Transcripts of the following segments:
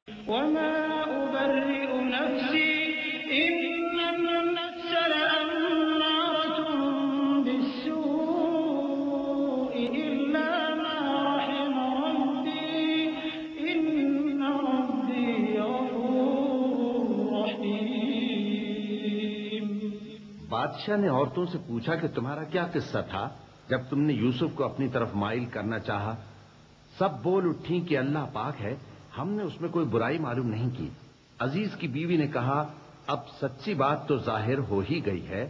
وما أبرئ نفسي إن النفس لأمارة بالسوء إلا ما رحم ربي إن ربي غفور رحيم۔ بادشاہ نے عورتوں سے پوچھا کہ تمہارا کیا قصہ تھا جب تم نے یوسف کو اپنی طرف مائل کرنا چاہا؟ سب بول اٹھیں کہ اللہ پاک ہے، ہم نے اس میں کوئی برائی معلوم نہیں کی۔ عزیز کی بیوی نے کہا، اب سچی بات تو ظاہر ہو ہی گئی ہے،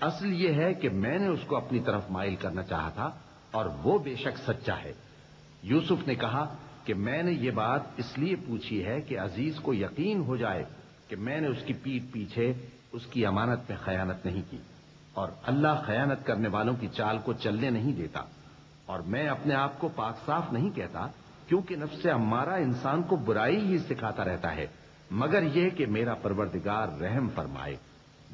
اصل یہ ہے کہ میں نے اس کو اپنی طرف مائل کرنا چاہا تھا اور وہ بے شک سچا ہے۔ یوسف نے کہا کہ میں نے یہ بات اس لیے پوچھی ہے کہ عزیز کو یقین ہو جائے کہ میں نے اس کی پیٹھ پیچھے اس کی امانت میں خیانت نہیں کی، اور اللہ خیانت کرنے والوں کی چال کو چلنے نہیں دیتا۔ اور میں اپنے آپ کو پاک صاف نہیں کہتا، کیونکہ نفس امارہ انسان کو برائی ہی سکھاتا رہتا ہے، مگر یہ کہ میرا پروردگار رحم فرمائے۔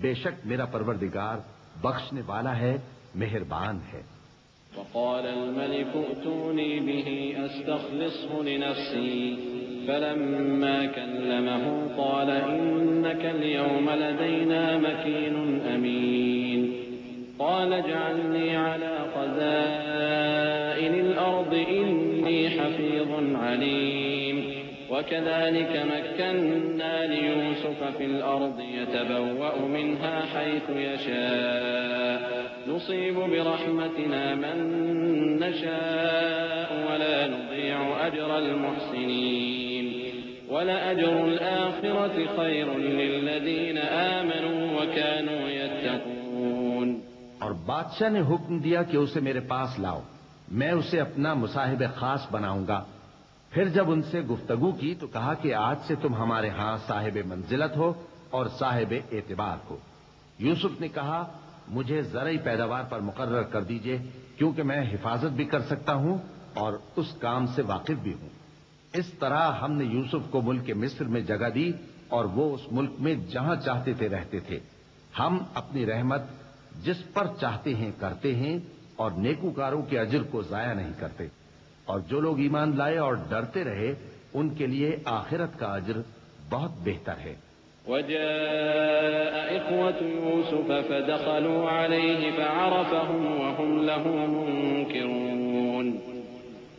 بے شک میرا پروردگار بخشنے والا ہے، مہربان ہے۔ وقال الملك ائتوني به أستخلصه لنفسي فلما كلمه قال إنك اليوم لدينا مكين أمين قال اجعلني على خزائن الأرض إني حفيظ عليم وكذلك مكنا ليوسف في الأرض يتبوأ منها حيث يشاء نصيب برحمتنا من نشاء ولا نضيع أجر المحسنين ولأجر الآخرة خير للذين آمنوا وكانوا يتقون۔ اور بادشاہ نے حکم دیا کہ اسے میرے پاس لاؤ، میں اسے اپنا مصاحب خاص بناؤں گا۔ پھر جب ان سے گفتگو کی تو کہا کہ آج سے تم ہمارے ہاں صاحب منزلت ہو اور صاحب اعتبار ہو۔ یوسف نے کہا، مجھے زرعی پیداوار پر مقرر کر دیجئے، کیونکہ میں حفاظت بھی کر سکتا ہوں اور اس کام سے واقف بھی ہوں۔ اس طرح ہم نے یوسف کو ملک مصر میں جگہ دی اور وہ اس ملک میں جہاں چاہتے تھے رہتے تھے۔ ہم اپنی رحمت جس پر چاہتے ہیں کرتے ہیں اور نیکوکاروں کے اجر کو ضائع نہیں کرتے، اور جو لوگ ایمان لائے اور ڈرتے رہے ان کے لیے آخرت کا اجر بہت بہتر ہے۔ وجاء إخوة يوسف فدخلوا عليه فعرفهم وهم له منكرون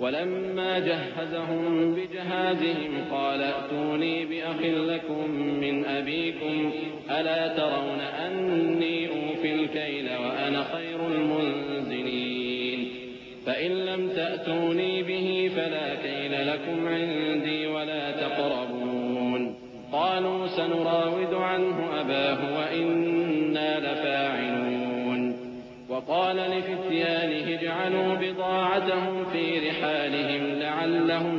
ولما جهزهم بجهازهم قال ائتوني بأخ لكم من أبيكم ألا ترون أني أوفي الكيل وأنا خير المنزلين فإن لم تأتوني به فلا كيل لكم عندي ولا تقربون قالوا سنراود عنه أباه وإنا لفاعلون وقال لفتيانه اجعلوا بضاعتهم في رحالهم لعلهم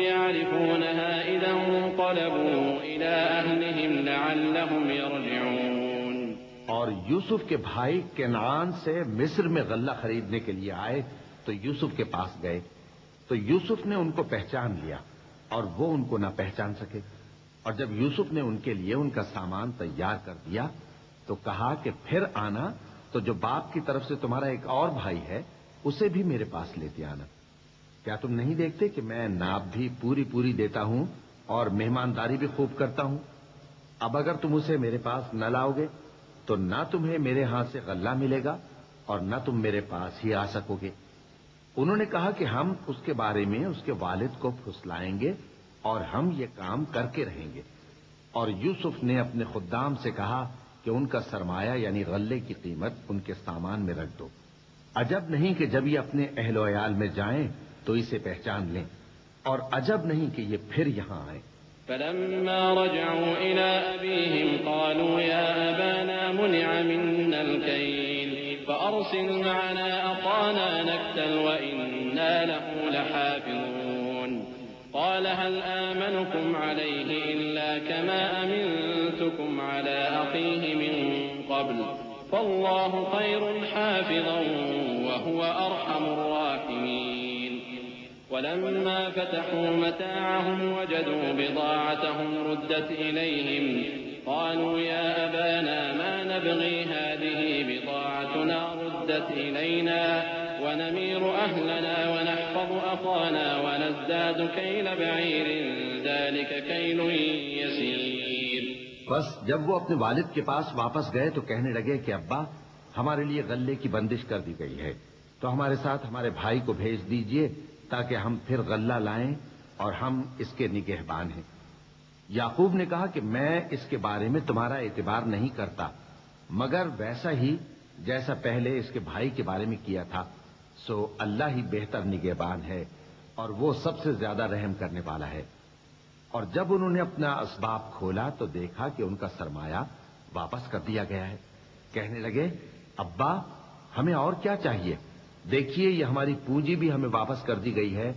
يعرفونها إذا انقلبوا إلى أهلهم لعلهم يرجعون۔ اور یوسف کے بھائی کنعان سے مصر میں غلہ خریدنے کے لیے آئے تو یوسف کے پاس گئے تو یوسف نے ان کو پہچان لیا اور وہ ان کو نہ پہچان سکے، اور جب یوسف نے ان کے لیے ان کا سامان تیار کر دیا تو کہا کہ پھر آنا تو جو باپ کی طرف سے تمہارا ایک اور بھائی ہے اسے بھی میرے پاس لیتے آنا۔ کیا تم نہیں دیکھتے کہ میں ناپ بھی پوری دیتا ہوں اور مہمانداری بھی خوب کرتا ہوں؟ اب اگر تم اسے میرے پاس نہ لاؤ گے تو نہ تمہیں میرے ہاں سے غلہ ملے گا اور نہ تم میرے پاس ہی آ سکو گے۔ انہوں نے کہا کہ ہم اس کے بارے میں اس کے والد کو پھسلائیں گے اور ہم یہ کام کر کے رہیں گے۔ اور یوسف نے اپنے خدام سے کہا کہ ان کا سرمایہ یعنی غلے کی قیمت ان کے سامان میں رکھ دو۔ عجب نہیں کہ جب یہ اپنے اہل و عیال میں جائیں تو اسے پہچان لیں، اور عجب نہیں کہ یہ پھر یہاں آئیں۔ فلما رجعوا إلى أبيهم قالوا يا أبانا منع منا الكيل فأرسل معنا أخانا نكتل وإنا له لحافظون قال هل آمنكم عليه إلا كما أمنتكم على أخيه من قبل فالله خير حافظا وهو أرحم الراحمين ولما فتحوا متاعهم وجدوا بضاعتهم ردت إليهم قالوا يا أبانا ما نبغي هذه بضاعتنا ردت إلينا ونمير أهلنا ونحفظ أخانا ونزداد كيل بعير ذلك كيل يسير. بس جب وہ اپنے والد کے پاس واپس گئے تو کہنے لگے کہ ابا ہمارے لیے غلے کی بندش کر دی گئی ہے، تو ہمارے ساتھ ہمارے بھائی کو بھیج دیجئے تاکہ ہم پھر غلہ لائیں اور ہم اس کے نگہبان ہیں. یعقوب نے کہا کہ میں اس کے بارے میں تمہارا اعتبار نہیں کرتا مگر ویسا ہی جیسا پہلے اس کے بھائی کے بارے میں کیا تھا، سو اللہ ہی بہتر نگہبان ہے اور وہ سب سے زیادہ رحم کرنے والا ہے. اور جب انہوں نے اپنا اسباب کھولا تو دیکھا کہ ان کا سرمایہ واپس کر دیا گیا ہے. کہنے لگے ابا ہمیں اور کیا چاہیے، دیکھیے یہ ہماری پونجی بھی ہمیں واپس کر دی گئی ہے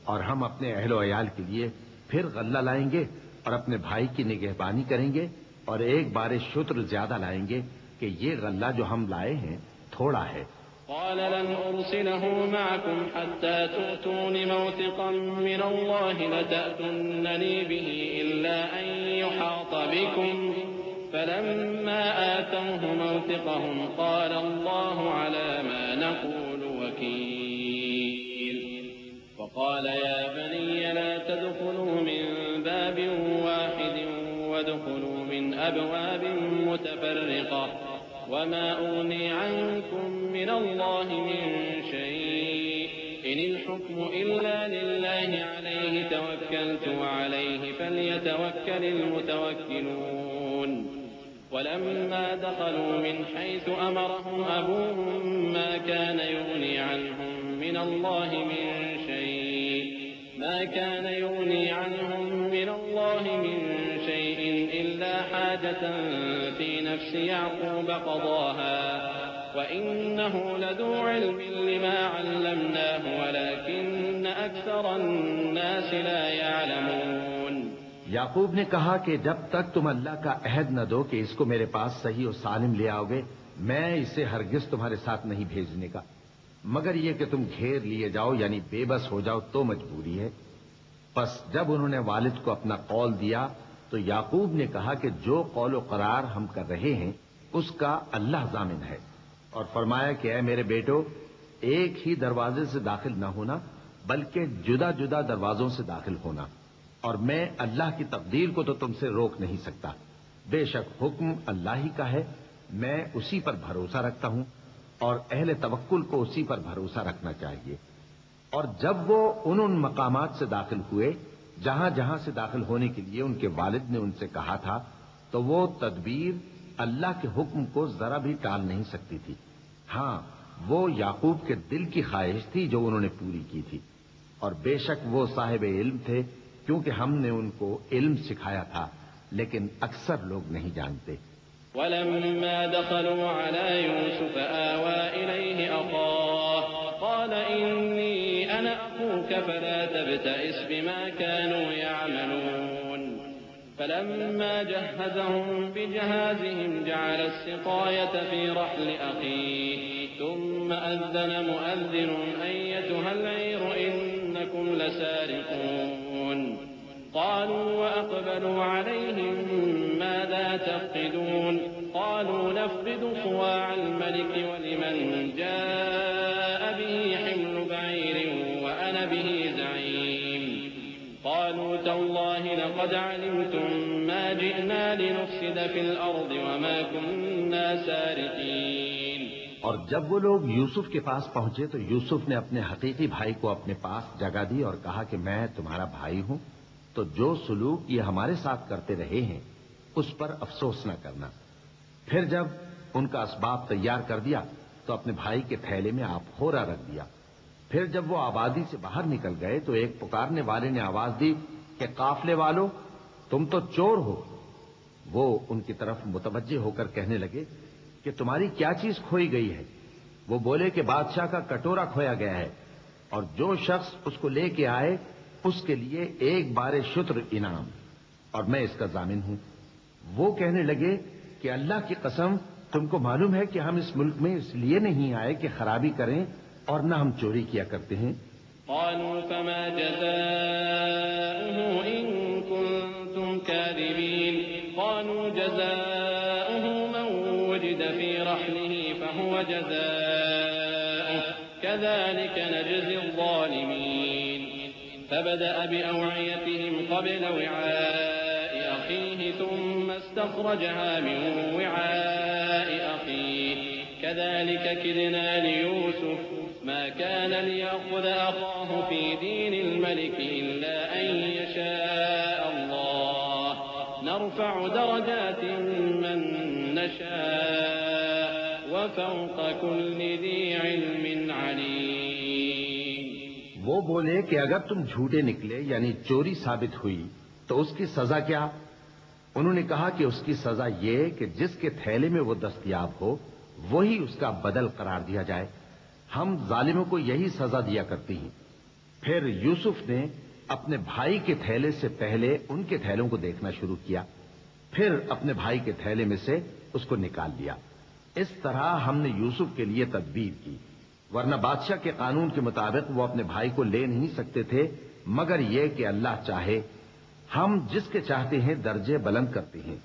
اور ہم اپنے اہل و عیال کے لیے پھر غلہ لائیں گے اور اپنے بھائی کی نگہبانی کریں گے اور ایک بار شتر زیادہ لائیں گے کہ یہ غلہ جو ہم لائے ہیں تھوڑا ہے. قال لن أرسله معكم حتى تؤتون موثقا من الله لتأتونني به إلا أن يحاط بكم فلما آتوه موثقهم قال الله على ما نقول وكيل. وقال يا بني لا تدخلوا من باب واحد وادخلوا من أبواب متفرقة وما أغني عنكم من الله من شيء إن الحكم إلا لله عليه توكلت وعليه فليتوكل المتوكلون. ولما دخلوا من حيث أمرهم أبوهم ما كان يغني عنهم من الله من شيء إلا حاجة في نفس يعقوب قضاها وإنه لذو علم لما علمناه ولكن أكثر الناس لا يعلمون. یعقوب نے کہا کہ جب تک تم اللہ کا عہد نہ دو کہ اس کو میرے پاس صحیح و سالم لے آؤ گے میں اسے ہرگز تمہارے ساتھ نہیں بھیجنے کا، مگر یہ کہ تم گھیر لیے جاؤ یعنی بے بس ہو جاؤ تو مجبوری ہے. پس جب انہوں نے والد کو اپنا قول دیا تو یعقوب نے کہا کہ جو قول و قرار ہم کر رہے ہیں اس کا اللہ ضامن ہے، اور فرمایا کہ اے میرے بیٹو ایک ہی دروازے سے داخل نہ ہونا بلکہ جدا جدا دروازوں سے داخل ہونا، اور میں اللہ کی تقدیر کو تو تم سے روک نہیں سکتا. بے شک حکم اللہ ہی کا ہے، میں اسی پر بھروسہ رکھتا ہوں اور اہل توکل کو اسی پر بھروسہ رکھنا چاہیے. اور جب وہ ان مقامات سے داخل ہوئے جہاں جہاں سے داخل ہونے کے لیے ان کے والد نے ان سے کہا تھا تو وہ تدبیر اللہ کے حکم کو ذرا بھی ٹال نہیں سکتی تھی. ہاں وہ یعقوب کے دل کی خواہش تھی جو انہوں نے پوری کی تھی، اور بے شک وہ صاحب علم تھے کیونکہ ہم نے ان کو علم سکھایا تھا لیکن اکثر لوگ نہیں جانتے. ولما دخلوا على يوسف آوى إليه أخاه قال إني أنا أخوك فلا تبتئس بما كانوا يعملون. فلما جهزهم بجهازهم جعل السقاية في رحل أخيه ثم أذن مؤذن أيتها العير إنكم لسارقون. قالوا وأقبلوا عليهم ماذا تفقدون. قالوا نفقد صواع الملك ولمن جاء به حمل بعير وأنا به زعيم. قالوا تالله لقد علمتم ما جئنا لنفسد في الأرض وما كنا سارقين. اور جب وہ لوگ یوسف کے پاس پہنچے تو یوسف نے اپنے حقیقی بھائی کو اپنے پاس جگہ دی اور کہا کہ میں تمہارا بھائی ہوں، تو جو سلوک یہ ہمارے ساتھ کرتے رہے ہیں اس پر افسوس نہ کرنا. پھر جب ان کا اسباب تیار کر دیا تو اپنے بھائی کے تھیلے میں آپ خورا رکھ دیا. پھر جب وہ آبادی سے باہر نکل گئے تو ایک پکارنے والے نے آواز دی کہ قافلے والو تم تو چور ہو. وہ ان کی طرف متوجہ ہو کر کہنے لگے کہ تمہاری کیا چیز کھوئی گئی ہے؟ وہ بولے کہ بادشاہ کا کٹورا کھویا گیا ہے اور جو شخص اس کو لے کے آئے اس کے لیے ایک بار شتر انعام، اور میں اس کا ضامن ہوں. وہ کہنے لگے کہ اللہ کی قسم تم کو معلوم ہے کہ ہم اس ملک میں اس لیے نہیں آئے کہ خرابی کریں اور نہ ہم چوری کیا کرتے ہیں. قالوا فما جزاؤه إن كنتم كاذبين. قالوا جزاؤه من وجد في رحله فهو جزاؤه كذلك نجزي الظالمين فبدأ بأوعيتهم قبل وعاء أخيه ثم استخرجها من وعاء أخيه كذلك كدنا ليوسف ما كان ليأخذ أخاه في دين الملك إلا أن يشاء الله نرفع درجات من نشاء وفوق كل ذي علم عليم. وہ بولے کہ اگر تم جھوٹے نکلے یعنی چوری ثابت ہوئی تو اس کی سزا کیا؟ انہوں نے کہا کہ اس کی سزا یہ کہ جس کے تھیلے میں وہ دستیاب ہو وہی اس کا بدل قرار دیا جائے. ہم ظالموں کو یہی سزا دیا کرتی ہیں. پھر یوسف نے اپنے بھائی کے تھیلے سے پہلے ان کے تھیلوں کو دیکھنا شروع کیا، پھر اپنے بھائی کے تھیلے میں سے اس کو نکال لیا. اس طرح ہم نے یوسف کے لیے تدبیر کی، ورنہ بادشاہ کے قانون کے مطابق وہ اپنے بھائی کو لے نہیں سکتے تھے مگر یہ کہ اللہ چاہے. ہم جس کے چاہتے ہیں درجے بلند کرتے ہیں،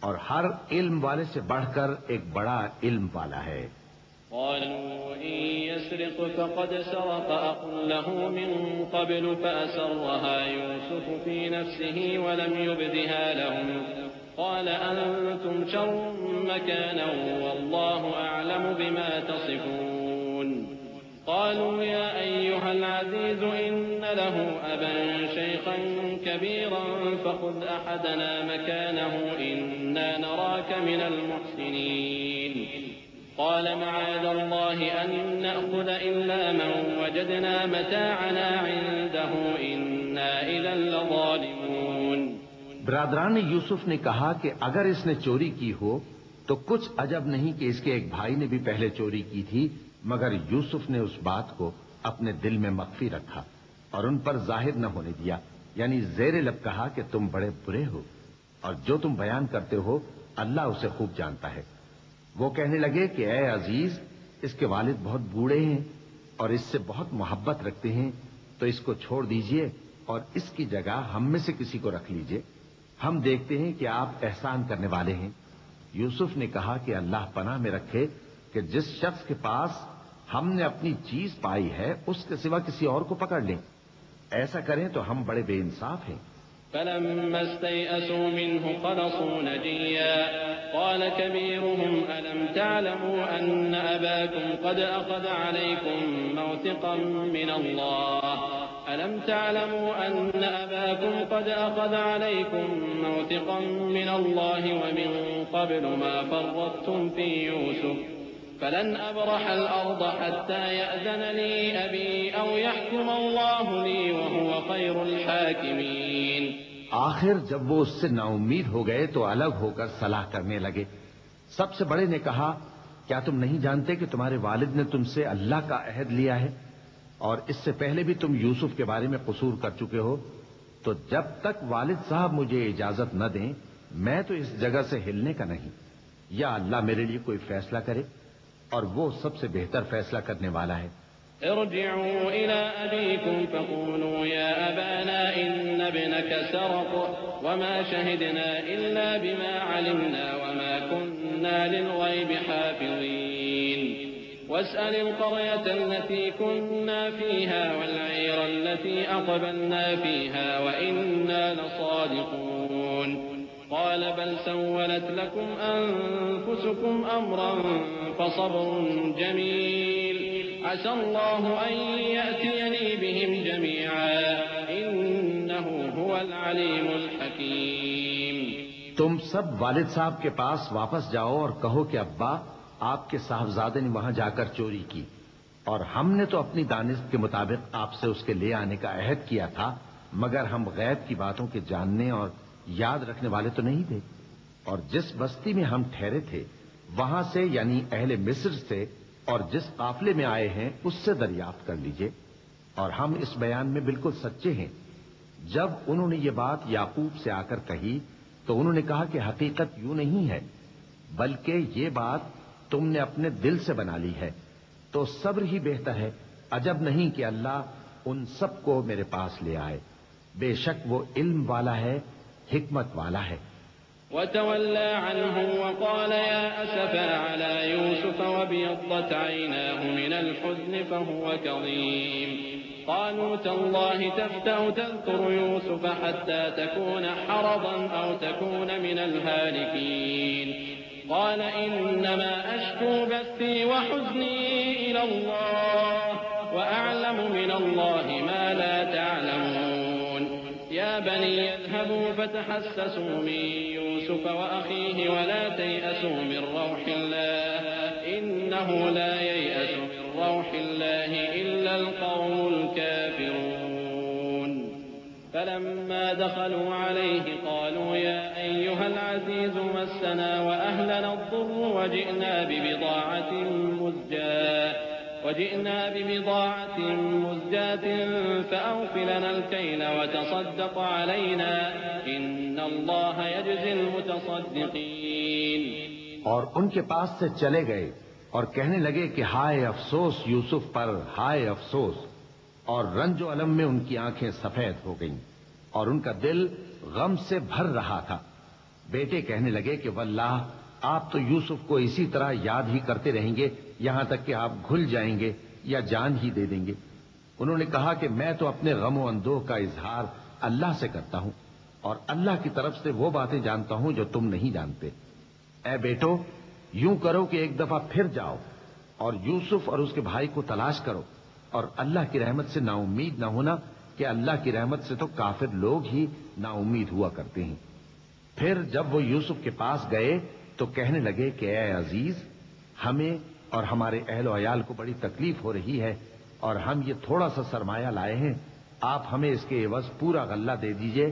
اور ہر علم والے سے بڑھ کر ایک بڑا علم والا ہے. قالوا إن يسرق فقد سرق أخ له من قبل فأسرها يوسف في نفسه ولم يبدها لهم قال أنتم شر مكانا والله أعلم بما تصفون. قالوا يا أيها العزيز إن له أبا شيخا كبيرا فخذ أحدنا مكانه إنا نراك من المحسنين. قال معاذ الله أن نأخذ إلا من وجدنا متاعنا عنده إنا إذا لظالمون. برادران یوسف نے کہا کہ اگر اس نے چوری کی ہو تو کچھ عجب نہیں کہ اس کے ایک بھائی نے بھی پہلے چوری کی تھی، مگر یوسف نے اس بات کو اپنے دل میں مخفی رکھا اور ان پر ظاہر نہ ہونے دیا، یعنی زیر لب کہا کہ تم بڑے برے ہو اور جو تم بیان کرتے ہو اللہ اسے خوب جانتا ہے. وہ کہنے لگے کہ اے عزیز، اس کے والد بہت بوڑھے ہیں اور اس سے بہت محبت رکھتے ہیں، تو اس کو چھوڑ دیجئے اور اس کی جگہ ہم میں سے کسی کو رکھ لیجئے. ہم دیکھتے ہیں کہ آپ احسان کرنے والے ہیں. یوسف نے کہا کہ اللہ پناہ میں رکھے کہ جس شخص کے پاس ہم نے اپنی چیز پائی ہے اس کے سوا کسی اور کو پکڑ لیں. ایسا کریں تو ہم بڑے بے انصاف ہیں. فلما استيئسوا منه خلصوا نجيا قال كبيرهم ألم تعلموا أن أباكم قد أخذ عليكم موثقا من الله ألم تعلموا أن أباكم قد أخذ عليكم موثقا من الله ومن قبل ما فرطتم في يوسف فلن أبرح الأرض حتى يأذن لي أبي أو يحكم الله لي وهو خير الحاكمين. آخر جب وہ اس سے نا امید ہو گئے تو الگ ہو کر صلاح کرنے لگے. سب سے بڑے نے کہا کیا تم نہیں جانتے کہ تمہارے والد نے تم سے اللہ کا عہد لیا ہے اور اس سے پہلے بھی تم یوسف کے بارے میں قصور کر چکے ہو، تو جب تک والد صاحب مجھے اجازت نہ دیں میں تو اس جگہ سے ہلنے کا نہیں، یا اللہ میرے لیے کوئی فیصلہ کرے اور وہ سب سے بہتر فیصلہ کرنے والا ہے. ارجعوا إلى أبيكم فقولوا يا أبانا إن ابنك سرق وما شهدنا إلا بما علمنا وما كنا للغيب حافظين. واسأل القرية التي كنا فيها والعير التي أقبلنا فيها وإنا لصادقون. قال بل سولت لكم أنفسكم أمرا فصبر جميل عسى الله أن يأتيني بهم جميعا إنه هو العليم الحكيم. تم سب والد صاحب کے پاس واپس جاؤ اور کہو کہ ابا آپ کے صاحبزادے نے وہاں جا کر چوری کی اور ہم نے تو اپنی دانست کے مطابق آپ سے اس کے لے آنے کا عہد کیا تھا، مگر ہم غیب کی باتوں کے جاننے اور یاد رکھنے والے تو نہیں تھے. اور جس بستی میں ہم ٹھہرے تھے وہاں سے یعنی اہل مصر سے اور جس قافلے میں آئے ہیں اس سے دریافت کر لیجئے، اور ہم اس بیان میں بالکل سچے ہیں. جب انہوں نے یہ بات یعقوب سے آ کر کہی تو انہوں نے کہا کہ حقیقت یوں نہیں ہے بلکہ یہ بات تم نے اپنے دل سے بنا لی ہے، تو صبر ہی بہتر ہے. عجب نہیں کہ اللہ ان سب کو میرے پاس لے آئے، بے شک وہ علم والا ہے، حکمت والا ہے. وتولى عنهم وقال يا أسفا على يوسف وابيضت عيناه من الحزن فهو كظيم قالوا تالله تفتأ تذكر يوسف حتى تكون حرضا أو تكون من الهالكين قال إنما أشكو بثي وحزني إلى الله وأعلم من الله ما لا تعلمون يا بني اذهبوا فتحسسوا من يوسف وأخيه ولا تيأسوا من روح الله إنه لا ييأس من روح الله إلا القوم الكافرون فلما دخلوا عليه قالوا يا أيها العزيز مسنا وأهلنا الضر وجئنا ببضاعة مزجاة فأوف لنا الكيل وتصدق علينا إن الله يجزي المتصدقين اور ان کے پاس سے چلے گئے اور کہنے لگے کہ ہائے افسوس یوسف پر، ہائے افسوس، اور رنج و الم میں ان کی آنکھیں سفید ہو گئیں اور ان کا دل غم سے بھر رہا تھا۔ بیٹے کہنے لگے کہ واللہ آپ تو یوسف کو اسی طرح یاد ہی کرتے رہیں گے یہاں تک کہ آپ گھل جائیں گے یا جان ہی دے دیں گے۔ انہوں نے کہا کہ میں تو اپنے غم و اندوہ کا اظہار اللہ سے کرتا ہوں اور اللہ کی طرف سے وہ باتیں جانتا ہوں جو تم نہیں جانتے۔ اے بیٹو، یوں کرو کہ ایک دفعہ پھر جاؤ اور یوسف اور اس کے بھائی کو تلاش کرو، اور اللہ کی رحمت سے نا امید نہ ہونا کہ اللہ کی رحمت سے تو کافر لوگ ہی نا امید ہوا کرتے ہیں۔ پھر جب وہ یوسف کے پاس گئے تو کہنے لگے کہ اے عزیز، ہمیں اور ہمارے اہل و عیال کو بڑی تکلیف ہو رہی ہے اور ہم یہ تھوڑا سا سرمایہ لائے ہیں، آپ ہمیں اس کے عوض پورا غلہ دے دیجئے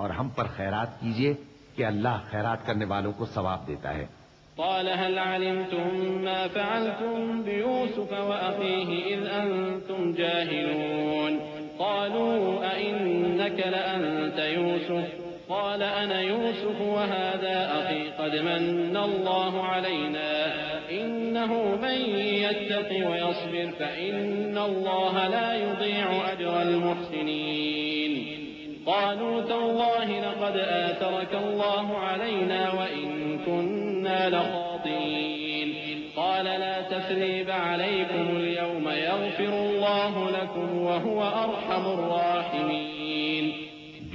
اور ہم پر خیرات کیجئے کہ اللہ خیرات کرنے والوں کو ثواب دیتا ہے۔ قال هل علمتم ما فعلتم بيوسف وأخيه إذ أنتم جاهلون قالوا أئنك لأنت يوسف قال أنا يوسف وهذا أخي قد من الله علينا إنه من يتق ويصبر فإن الله لا يضيع أجر المحسنين قالوا تالله لقد آثرك الله علينا وإن كنا لخاطئين قال لا تثريب عليكم اليوم يغفر الله لكم وهو أرحم الراحمين۔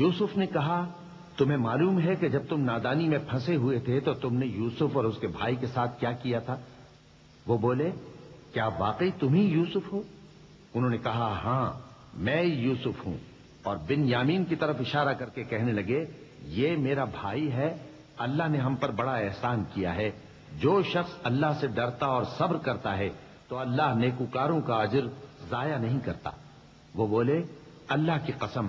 یوسف نے کہا تمہیں معلوم ہے کہ جب تم نادانی میں پھنسے ہوئے تھے تو تم نے یوسف اور اس کے بھائی کے ساتھ کیا کیا تھا؟ وہ بولے کیا واقعی تم ہی یوسف ہو؟ انہوں نے کہا ہاں میں یوسف ہوں، اور بن یامین کی طرف اشارہ کر کے کہنے لگے یہ میرا بھائی ہے، اللہ نے ہم پر بڑا احسان کیا ہے۔ جو شخص اللہ سے ڈرتا اور صبر کرتا ہے تو اللہ نیکوکاروں کا اجر ضائع نہیں کرتا۔ وہ بولے اللہ کی قسم،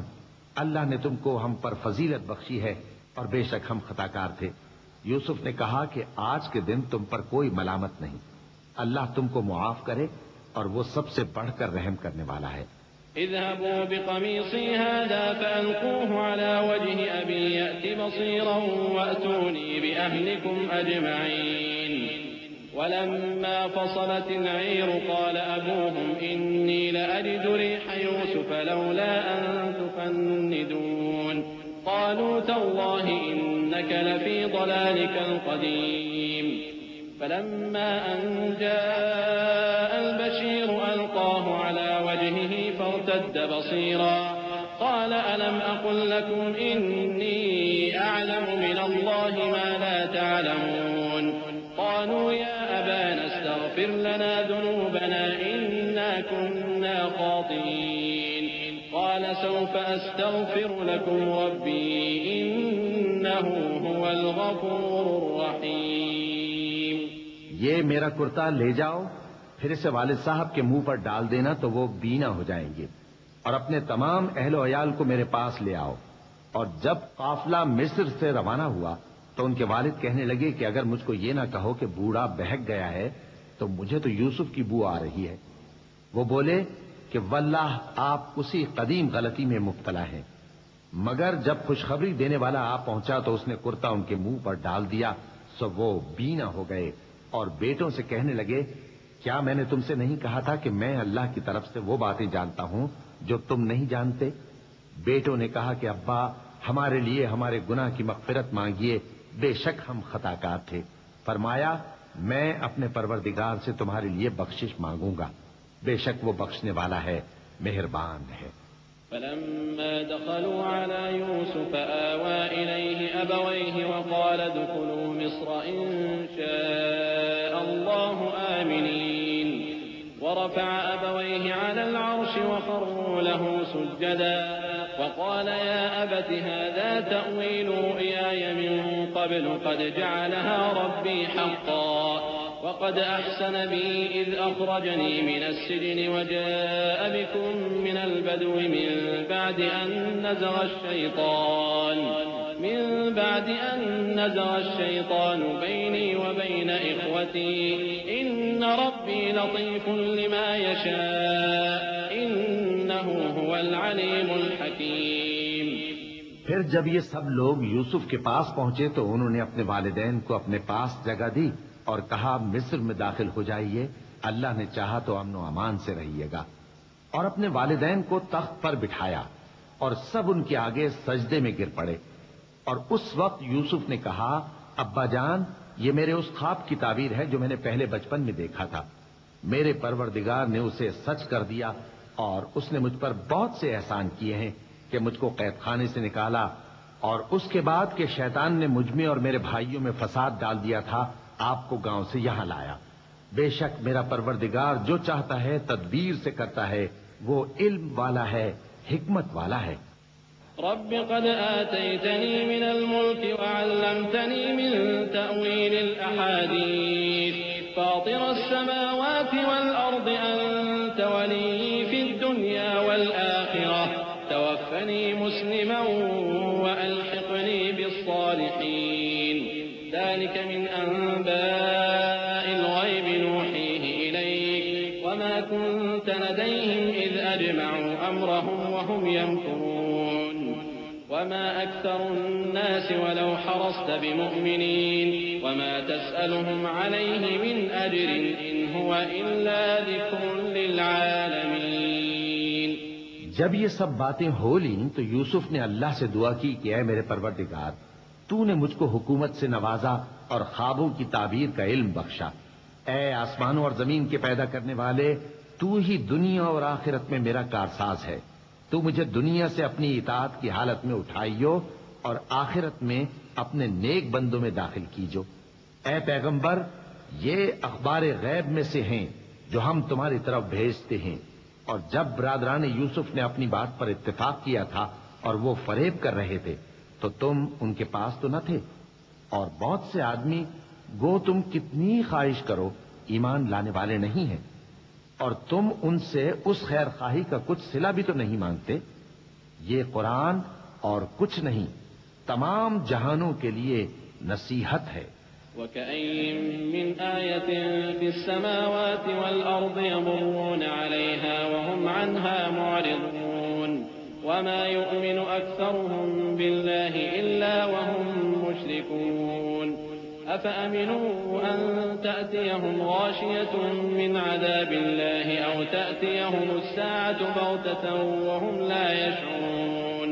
اللہ نے تم کو ہم پر فضیلت بخشی ہے اور بے شک ہم خطاکار تھے۔ یوسف نے کہا کہ آج کے دن تم پر کوئی ملامت نہیں، اللہ تم کو معاف کرے اور وہ سب سے بڑھ کر رحم کرنے والا ہے۔ اذهبوا بقميصي هذا فألقوه على وجه أبي يأت بصيرا وأتوني بأهلكم أجمعين ولما فصلت العير قال أبوهم إني لأجد ريح يوسف لولا أن تفندون قالوا تالله إنك لفي ضلالك القديم فلما أن جاء البشير ألقاه على وجهه فارتد بصيرا قال ألم أقل لكم إني أعلم من الله ما لا تعلمون قالوا يا أبانا استغفر لنا ذنوبنا إنا كنا خاطئين قال سوف أستغفر لكم ربي إنه هو الغفور الرحيم۔ یہ میرا کرتا لے جاؤ، پھر اسے والد صاحب کے منہ پر ڈال دینا تو وہ بینا ہو جائیں گے، اور اپنے تمام اہل و عیال کو میرے پاس لے آؤ۔ اور جب قافلہ مصر سے روانہ ہوا تو ان کے والد کہنے لگے کہ اگر مجھ کو یہ نہ کہو کہ بوڑھا بہک گیا ہے تو مجھے تو یوسف کی بو آ رہی ہے۔ وہ بولے کہ واللہ آپ اسی قدیم غلطی میں مبتلا ہیں۔ مگر جب خوشخبری دینے والا آ پہنچا تو اس نے کرتا ان کے منہ پر ڈال دیا سو وہ بینا ہو گئے، اور بیٹوں سے کہنے لگے کیا میں نے تم سے نہیں کہا تھا کہ میں اللہ کی طرف سے وہ باتیں جانتا ہوں جو تم نہیں جانتے؟ بیٹوں نے کہا کہ ابا ہمارے لیے ہمارے گناہ کی مغفرت مانگیے بے شک ہم خطا کار تھے. فرمایا میں اپنے پروردگار سے تمہارے لیے بخشش مانگوں گا، بے شک وہ بخشنے والا ہے، مہربان ہے. فلما دخلوا على يوسف آوى إليه أبويه وقال ادخلوا مصر إن شاء الله آمنين ورفع أبويه على العرش وخروا له سجدا وقال يا أبت هذا تأويل رؤياي من قبل قد جعلها ربي حقا وقد أحسن بي إذ أخرجني من السجن وجاء بكم من البدو من بعد أن نزغ الشيطان بيني وبين إخوتي إن ربي لطيف لما يشاء إنه هو العليم الحكيم. پھر جب یہ سب لوگ یوسف کے پاس پہنچے تو انہوں نے اپنے والدین کو اپنے پاس جگہ دی اور کہا مصر میں داخل ہو جائیے، اللہ نے چاہا تو امن و امان سے رہیے گا. اور اپنے والدین کو تخت پر بٹھایا اور سب ان کے آگے سجدے میں گر پڑے. اور اس وقت یوسف نے کہا ابا جان، یہ میرے اس خواب کی تعبیر ہے جو میں نے پہلے بچپن میں دیکھا تھا. میرے پروردگار نے اسے سچ کر دیا اور اس نے مجھ پر بہت سے احسان کیے ہیں کہ مجھ کو قید خانے سے نکالا، اور اس کے بعد کہ شیطان نے مجھ میں اور میرے بھائیوں میں فساد ڈال دیا تھا آپ کو گاؤں سے یہاں لایا. بے شک میرا پروردگار جو چاہتا ہے تدبیر سے کرتا ہے، وہ علم والا ہے، حکمت والا ہے. رب قد آتيتني من الملك وعلمتني من تأويل الأحاديث فاطر السماوات والأرض أنت ولي في الدنيا والآخرة توفني مسلما وألحقني بالصالحين. ذلك من أنباء الغيب نوحيه إليك وما كنت لديهم إذ أجمعوا أمرهم وهم يمكرون وما أكثر الناس ولو حرصت بمؤمنين وما تسألهم عليه من أجر إن هو إلا ذكر للعالمين. جب یہ سب باتیں ہو لیں تو یوسف نے اللہ سے دعا کی کہ اے میرے پروردگار، تو نے مجھ کو حکومت سے نوازا اور خوابوں کی تعبیر کا علم بخشا. اے آسمانوں اور زمین کے پیدا کرنے والے، تو ہی دنیا اور آخرت میں میرا کارساز ہے. تو مجھے دنیا سے اپنی اطاعت کی حالت میں اٹھائیو اور آخرت میں اپنے نیک بندوں میں داخل کیجو. اے پیغمبر، یہ اخبار غیب میں سے ہیں جو ہم تمہاری طرف بھیجتے ہیں. اور جب برادران یوسف نے اپنی بات پر اتفاق کیا تھا اور وہ فریب کر رہے تھے تو تم ان کے پاس تو نہ تھے، اور بہت سے آدمی گو تم کتنی خواہش کرو ایمان لانے والے نہیں ہیں، اور تم ان سے اس خیر خواہی کا کچھ صلہ بھی تو نہیں مانگتے. یہ قرآن اور کچھ نہیں، تمام جہانوں کے لیے نصیحت ہے. وكأين من آية في السماوات والأرض يمرون عليها وهم عنها معرضون وما يؤمن أكثرهم بالله إلا وهم مشركون أفأمنوا أن تأتيهم غاشية من عذاب الله أو تأتيهم الساعة بغتة وهم لا يشعرون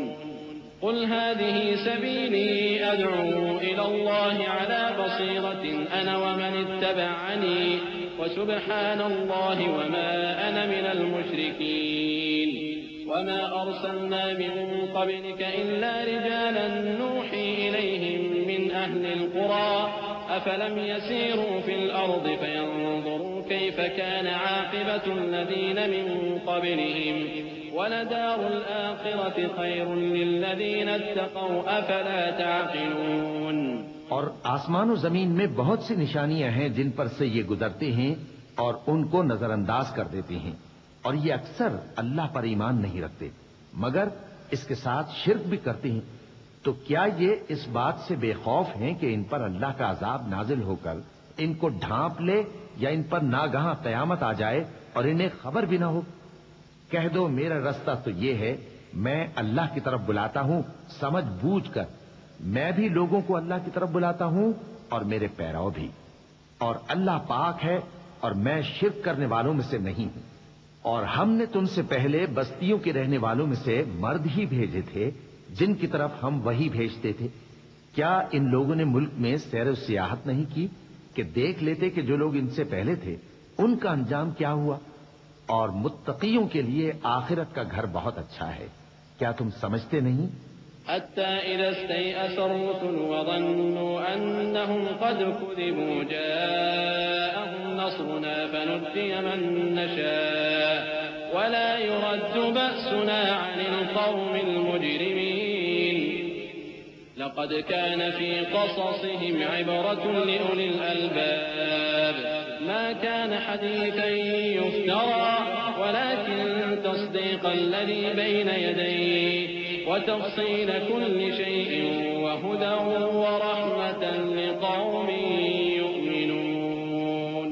قل هذه سبيلي أدعو إلى الله على بصيرة أنا ومن اتبعني وسبحان الله وما أنا من المشركين وما أرسلنا من قبلك إلا رجالا نوحي إليهم من أهل القرى أفلم يسيروا في الأرض فينظروا كيف كان عاقبة الذين من قبلهم ولدار الآخرة خير للذين اتقوا أفلا تعقلون. اور آسمان و زمین میں بہت سی نشانیاں ہیں جن پر سے یہ گزرتے ہیں اور ان کو نظر انداز کر دیتے ہیں، اور یہ اکثر اللہ پر ایمان نہیں رکھتے مگر اس کے ساتھ شرک بھی کرتے ہیں. تو کیا یہ اس بات سے بے خوف ہیں کہ ان پر اللہ کا عذاب نازل ہو کر ان کو ڈھانپ لے یا ان پر ناگہاں قیامت آ جائے اور انہیں خبر بھی نہ ہو؟ کہہ دو میرا رستہ تو یہ ہے، میں اللہ کی طرف بلاتا ہوں سمجھ بوجھ کر. میں بھی لوگوں کو اللہ کی طرف بلاتا ہوں اور میرے پیرو بھی، اور اللہ پاک ہے اور میں شرک کرنے والوں میں سے نہیں ہوں. اور ہم نے تم سے پہلے بستیوں کے رہنے والوں میں سے مرد ہی بھیجے تھے جن کی طرف ہم وہی بھیجتے تھے. کیا ان لوگوں نے ملک میں سیر و سیاحت نہیں کی کہ دیکھ لیتے کہ جو لوگ ان سے پہلے تھے ان کا انجام کیا ہوا؟ اور متقیوں کے لیے آخرت کا گھر بہت اچھا ہے، کیا تم سمجھتے نہیں؟ حتى إذا استيأس الرسل وظنوا أنهم قد كذبوا جاءهم نصرنا فنجي من نشاء ولا يرد بأسنا عن القوم المجرمين لقد كان في قصصهم عبرة لأولي الألباب ما كان حديثا يفترى ولكن تصديق الذي بين يديه وتفصيل كل شيء وهدى ورحمة لقوم يؤمنون.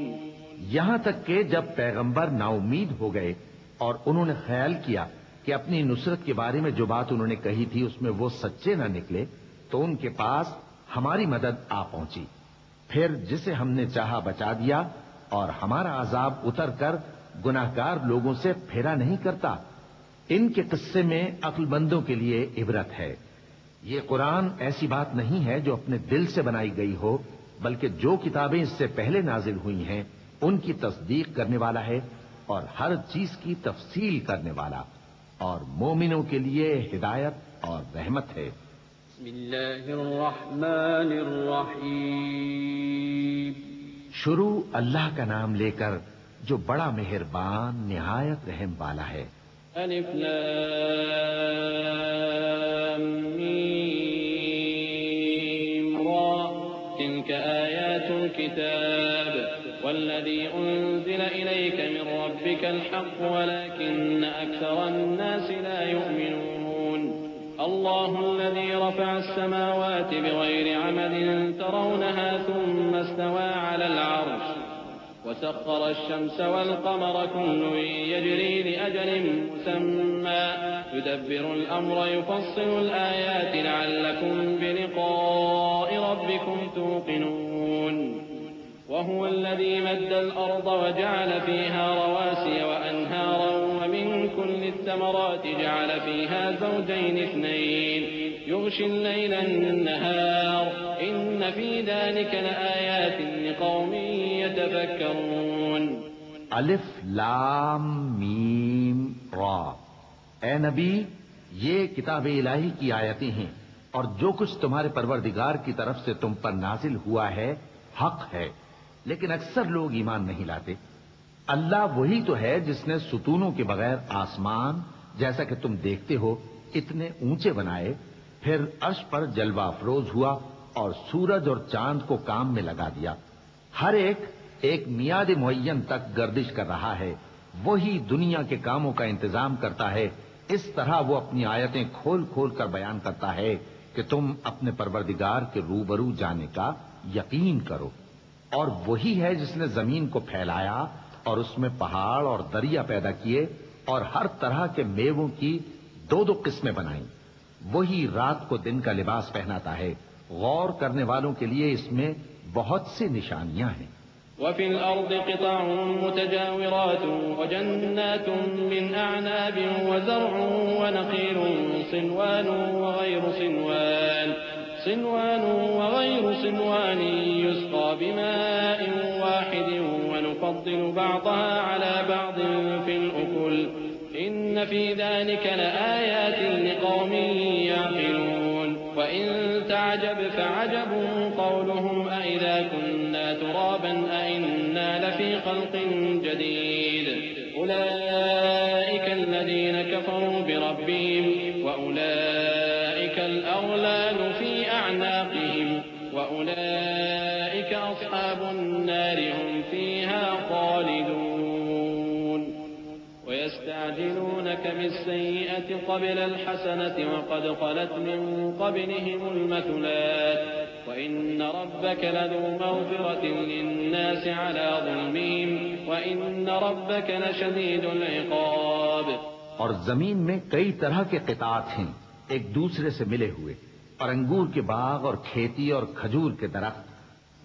یہاں تک کہ جب پیغمبر نا امید ہو گئے اور انہوں نے خیال کیا کہ اپنی نصرت کے بارے میں جو بات انہوں نے کہی تھی اس میں وہ سچے نہ نکلے تو ان کے پاس ہماری مدد آ پہنچی. پھر جسے ہم نے چاہا بچا دیا اور ہمارا عذاب اتر کر گناہگار لوگوں سے پھیرا نہیں کرتا. ان کے قصے میں عقل مندوں کے لیے عبرت ہے. یہ قرآن ایسی بات نہیں ہے جو اپنے دل سے بنائی گئی ہو، بلکہ جو کتابیں اس سے پہلے نازل ہوئی ہیں ان کی تصدیق کرنے والا ہے اور ہر چیز کی تفصیل کرنے والا، اور مومنوں کے لیے ہدایت اور رحمت ہے. بسم اللہ الرحمن الرحیم. شروع اللہ کا نام لے کر جو بڑا مہربان نہایت رحم والا ہے. الف لام میم را تلك آیات الكتاب والذي أنزل إليك من ربك الحق ولكن أكثر الناس لا يؤمنون. الله الذي رفع السماوات بغير عمد ترونها ثم استوى على العرش وسخر الشمس والقمر كل يجري لأجل مسمى يدبر الأمر يفصل الآيات لعلكم بلقاء ربكم توقنون. وهو الذي مد الأرض وجعل فيها رواسي وأنهارا ومن كل الثمرات جعل فيها زوجين اثنين يغشي الليل النهار إن في ذلك لآيات لقوم يتفكرون. الف لام میم را. اے نبی، یہ کتاب الہی کی آیتیں ہیں اور جو کچھ تمہارے پروردگار کی طرف سے تم پر نازل ہوا ہے حق ہے، لیکن اکثر لوگ ایمان نہیں لاتے. اللہ وہی تو ہے جس نے ستونوں کے بغیر آسمان جیسا کہ تم دیکھتے ہو اتنے اونچے بنائے، پھر عرش پر جلوہ افروز ہوا اور سورج اور چاند کو کام میں لگا دیا. ہر ایک میعاد معین تک گردش کر رہا ہے. وہی دنیا کے کاموں کا انتظام کرتا ہے. اس طرح وہ اپنی آیتیں کھول کھول کر بیان کرتا ہے کہ تم اپنے پروردگار کے روبرو جانے کا یقین کرو. اور وہی ہے جس نے زمین کو پھیلایا اور اس میں پہاڑ اور دریا پیدا کیے اور ہر طرح کے میووں کی دو قسمیں بنائیں. وہی رات کو دن کا لباس پہناتا ہے. غور کرنے والوں کے لیے اس میں بہت سی نشانیاں ہیں. وفي الأرض قطع متجاورات وجنات من أعناب وزرع ونخيل صنوان وغير صنوان يسقى بماء واحد ونفضل بعضها على بعض في الأكل إن في ذلك لآيات لقوم يعقلون. وإن تعجب فعجب قولهم أإذا كنا ترابا أإنا لفي خلق جديد أولئك الذين كفروا بربهم وأولئك الأغلال في أعناقهم وأولئك أصحاب النار هم فيها خالدون. ويستعجلونك بالسيئة قبل الحسنة وقد خلت من قبلهم المثلات وإن ربك لذو مغفرة للناس على ظلمهم وإن ربك لشديد العقاب. اور زمین میں کئی طرح کے قطعات ہیں ایک دوسرے سے ملے ہوئے، اور انگور کے باغ اور کھیتی اور کھجور کے درخت.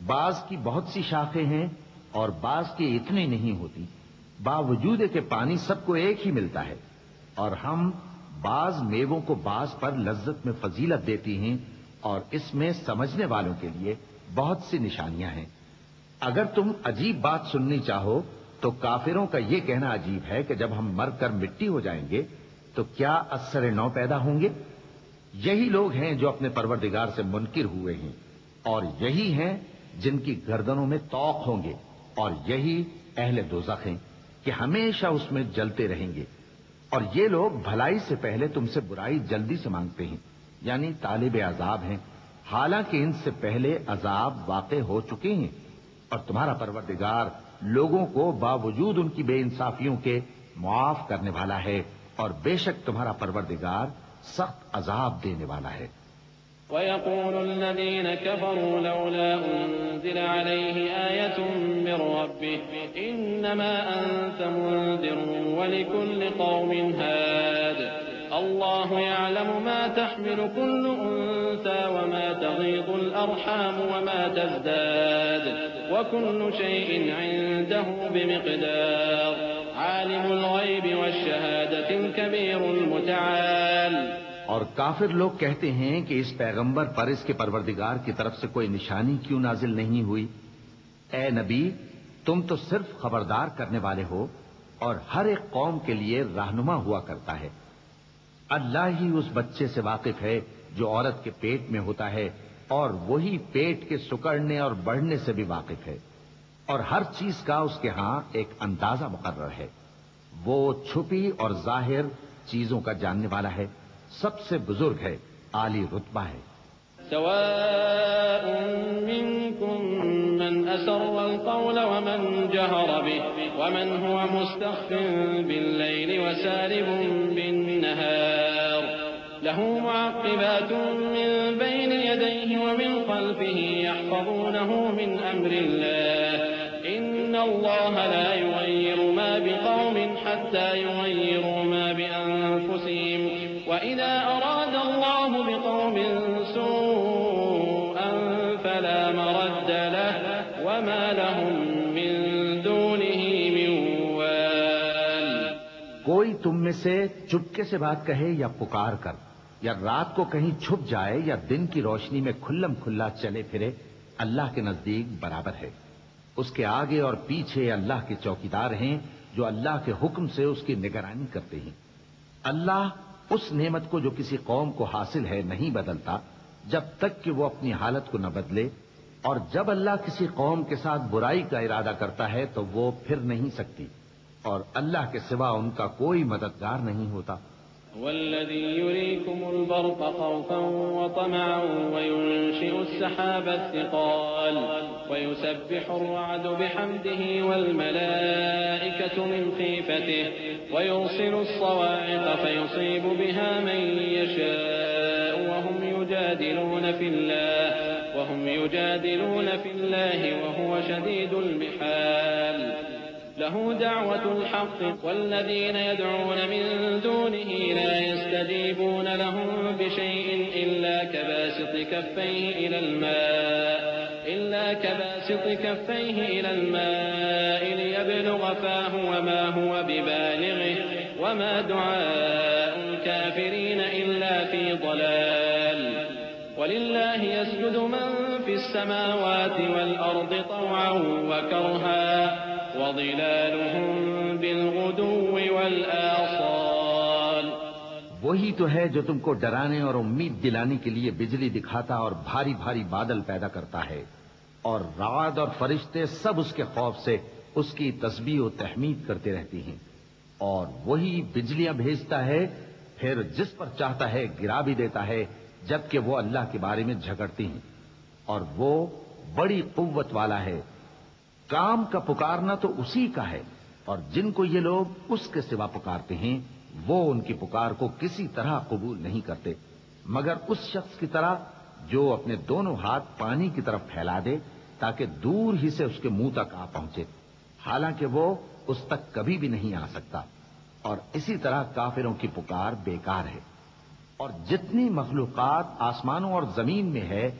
بعض کی بہت سی شاخیں ہیں اور بعض کی اتنی نہیں ہوتی، باوجود کہ پانی سب کو ایک ہی ملتا ہے. اور ہم بعض میووں کو بعض پر لذت میں فضیلت دیتی ہیں اور اس میں سمجھنے والوں کے لیے بہت سی نشانیاں ہیں۔ اگر تم عجیب بات سننی چاہو تو کافروں کا یہ کہنا عجیب ہے کہ جب ہم مر کر مٹی ہو جائیں گے تو کیا اثر نو پیدا ہوں گے؟ یہی لوگ ہیں جو اپنے پروردگار سے منکر ہوئے ہیں، اور یہی ہیں جن کی گردنوں میں طوق ہوں گے، اور یہی اہل دوزخ ہیں کہ ہمیشہ اس میں جلتے رہیں گے۔ اور یہ لوگ بھلائی سے پہلے تم سے برائی جلدی سے مانگتے ہیں، یعنی طالب عذاب ہیں، حالانکہ ان سے پہلے عذاب واقع ہو چکے ہیں، اور تمہارا پروردگار لوگوں کو باوجود ان کی بے انصافیوں کے معاف کرنے والا ہے، اور بے شک تمہارا پروردگار سخت عذاب دینے والا ہے۔ ويقول الذين كفروا لولا أنزل عليه آية من ربه إنما أنت منذر ولكل قوم هاد الله يعلم ما تحمل كل أنثى وما تغيض الأرحام وما تزداد وكل شيء عنده بمقدار عالم الغيب والشهادة الكبير المتعال۔ اور کافر لوگ کہتے ہیں کہ اس پیغمبر پر اس کے پروردگار کی طرف سے کوئی نشانی کیوں نازل نہیں ہوئی؟ اے نبی، تم تو صرف خبردار کرنے والے ہو اور ہر ایک قوم کے لیے رہنما ہوا کرتا ہے۔ اللہ ہی اس بچے سے واقف ہے جو عورت کے پیٹ میں ہوتا ہے، اور وہی پیٹ کے سکڑنے اور بڑھنے سے بھی واقف ہے، اور ہر چیز کا اس کے ہاں ایک اندازہ مقرر ہے۔ وہ چھپی اور ظاہر چیزوں کا جاننے والا ہے، سب سے بزرگ ہے، عالی رتبہ ہے۔ سواء منكم من أسر القول ومن جهر به ومن هو مستخف بالليل وسارب بالنهار له معقبات من بين يديه ومن خلفه يحفظونه من أمر الله إن الله لا يغير ما بقوم حتى يغيروا ما بأنفسهم وإذا أراد الله بقوم سوءا فلا مرد له وما لهم من دونه من وال۔ کوئی تم میں سے چپکے سے بات کہے یا پکار کر، یا رات کو کہیں چھپ جائے یا دن کی روشنی میں کھلم کھلا چلے پھرے، اللہ کے نزدیک برابر ہے۔ اس کے آگے اور پیچھے اللہ کے چوکیدار ہیں جو اللہ کے حکم سے اس کی نگرانی کرتے ہیں۔ اللہ اس نعمت کو جو کسی قوم کو حاصل ہے نہیں بدلتا جب تک کہ وہ اپنی حالت کو نہ بدلے، اور جب اللہ کسی قوم کے ساتھ برائی کا ارادہ کرتا ہے تو وہ پھر نہیں سکتی، اور اللہ کے سوا ان کا کوئی مددگار نہیں ہوتا۔ والذي يريكم البرق خوفا وطمعا وينشئ السحاب الثقال ويسبح الرعد بحمده والملائكة من خيفته ويرسل الصواعق فيصيب بها من يشاء وهم يجادلون في الله وهو شديد المحال له دعوة الحق والذين يدعون من دونه لا يستجيبون لهم بشيء إلا كباسط كفيه إلى الماء ليبلغ فاه وما هو ببالغه وما دعاء الكافرين إلا في ضلال ولله يسجد من في السماوات والأرض طوعا وكرها وظلالهم بالغدو والآصال۔ وہی تو ہے جو تم کو ڈرانے اور امید دلانے کے لیے بجلی دکھاتا اور بھاری بھاری بادل پیدا کرتا ہے، اور رعد اور فرشتے سب اس کے خوف سے اس کی تسبیح و تحمید کرتے رہتی ہیں، اور وہی بجلیاں بھیجتا ہے، پھر جس پر چاہتا ہے گرا بھی دیتا ہے، جبکہ وہ اللہ کے بارے میں جھگڑتی ہیں، اور وہ بڑی قوت والا ہے۔ کام کا پکارنا تو اسی کا ہے، اور جن کو یہ لوگ اس کے سوا پکارتے ہیں وہ ان کی پکار کو کسی طرح قبول نہیں کرتے مگر اس شخص کی طرح جو اپنے دونوں ہاتھ پانی کی طرف پھیلا دے تاکہ دور ہی سے اس کے منہ تک آ پہنچے، حالانکہ وہ اس تک کبھی بھی نہیں آ سکتا، اور اسی طرح کافروں کی پکار بیکار ہے۔ اور جتنی مخلوقات آسمانوں اور زمین میں ہے،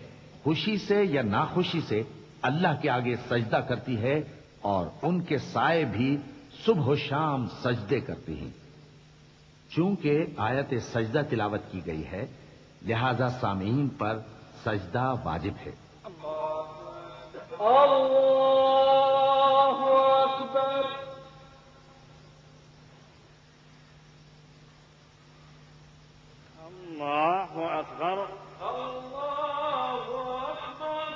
خوشی سے یا ناخوشی سے اللہ کے آگے سجدہ کرتی ہے، اور ان کے سائے بھی صبح و شام سجدے کرتے ہیں۔ چونکہ آیت سجدہ تلاوت کی گئی ہے، لہذا سامعین پر سجدہ واجب ہے۔ اللہ اکبر۔ اللہ اکبر۔ اللہ اکبر۔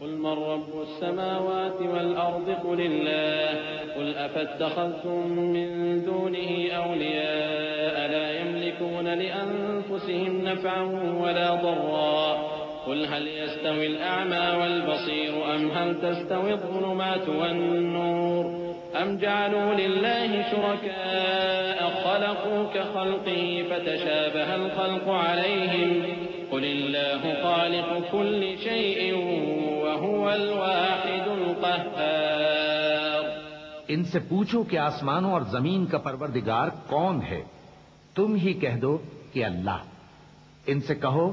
قل من رب السماوات والأرض قل الله قل أفاتخذتم من دونه أولياء لا يملكون لأنفسهم نفعا ولا ضرا قل هل يستوي الأعمى والبصير أم هل تستوي الظلمات والنور أم جعلوا لله شركاء خلقوا كخلقه فتشابه الخلق عليهم قل الله خالق كل شيء وهو الواحد القهار۔ ان سے پوچھو کہ آسمانوں اور زمین کا پروردگار کون ہے؟ تم ہی کہہ دو کہ اللہ۔ ان سے کہو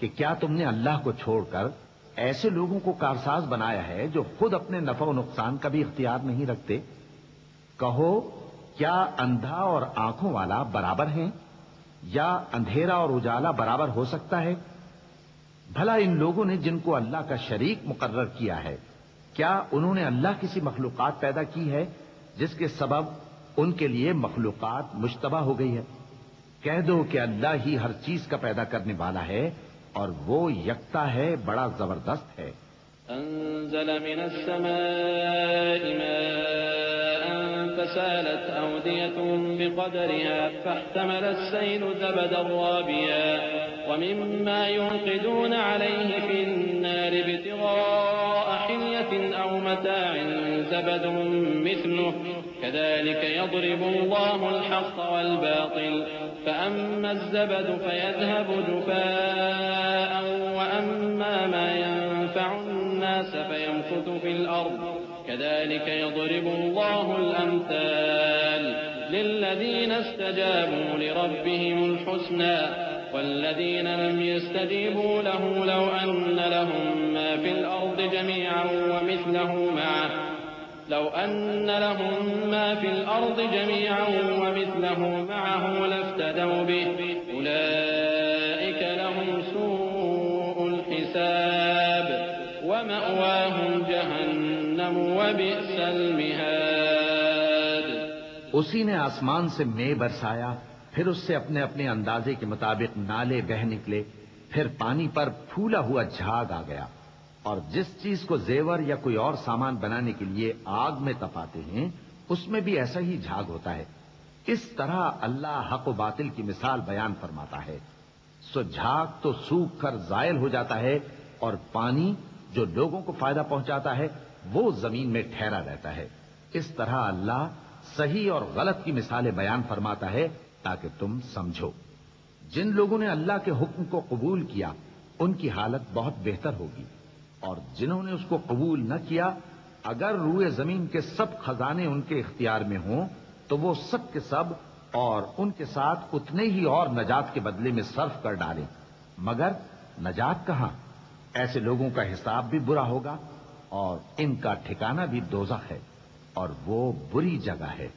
کہ کیا تم نے اللہ کو چھوڑ کر ایسے لوگوں کو کارساز بنایا ہے جو خود اپنے نفع و نقصان کا بھی اختیار نہیں رکھتے؟ کہو کیا اندھا اور آنکھوں والا برابر ہیں یا اندھیرا اور اجالا برابر ہو سکتا ہے؟ بھلا ان لوگوں نے جن کو اللہ کا شریک مقرر کیا ہے، کیا انہوں نے اللہ کسی مخلوقات پیدا کی ہے جس کے سبب ان کے لیے مخلوقات مشتبہ ہو گئی ہے؟ کہہ دو کہ اللہ ہی ہر چیز کا پیدا کرنے والا ہے اور وہ یکتا ہے، بڑا زبردست ہے۔ أنزل من السماء ماء فسالت أودية بقدرها فاحتمل السيل زبدا رابيا ومما يوقدون عليه في النار ابتغاء حلية أو متاع زبد مثله كذلك يضرب الله الحق والباطل فأما الزبد فيذهب جفاء وأما ما ينفع الناس فيمكث في الأرض كذلك يضرب الله الأمثال للذين استجابوا لربهم الحسنى والذين لم يستجيبوا له لو أن لهم ما في الأرض جميعا ومثله معه لافتدوا به أولئك لهم سوء الحساب ومأواهم جهنم وبئس المهاد۔ اسی نے آسمان سے مے برسایا، پھر اس سے اپنے اپنے اندازے کے مطابق نالے بہ نکلے، پھر پانی پر پھولا ہوا جھاگ آ گیا، اور جس چیز کو زیور یا کوئی اور سامان بنانے کے لیے آگ میں تپاتے ہیں اس میں بھی ایسا ہی جھاگ ہوتا ہے۔ اس طرح اللہ حق و باطل کی مثال بیان فرماتا ہے۔ سو جھاگ تو سوکھ کر زائل ہو جاتا ہے اور پانی جو لوگوں کو فائدہ پہنچاتا ہے وہ زمین میں ٹھہرا رہتا ہے۔ اس طرح اللہ صحیح اور غلط کی مثالیں بیان فرماتا ہے تاکہ تم سمجھو۔ جن لوگوں نے اللہ کے حکم کو قبول کیا ان کی حالت بہت بہتر ہوگی، اور جنہوں نے اس کو قبول نہ کیا اگر روئے زمین کے سب خزانے ان کے اختیار میں ہوں تو وہ سب کے سب اور ان کے ساتھ اتنے ہی اور نجات کے بدلے میں صرف کر ڈالیں، مگر نجات کہاں؟ ایسے لوگوں کا حساب بھی برا ہوگا اور ان کا ٹھکانہ بھی دوزخ ہے، اور وہ بری جگہ ہے۔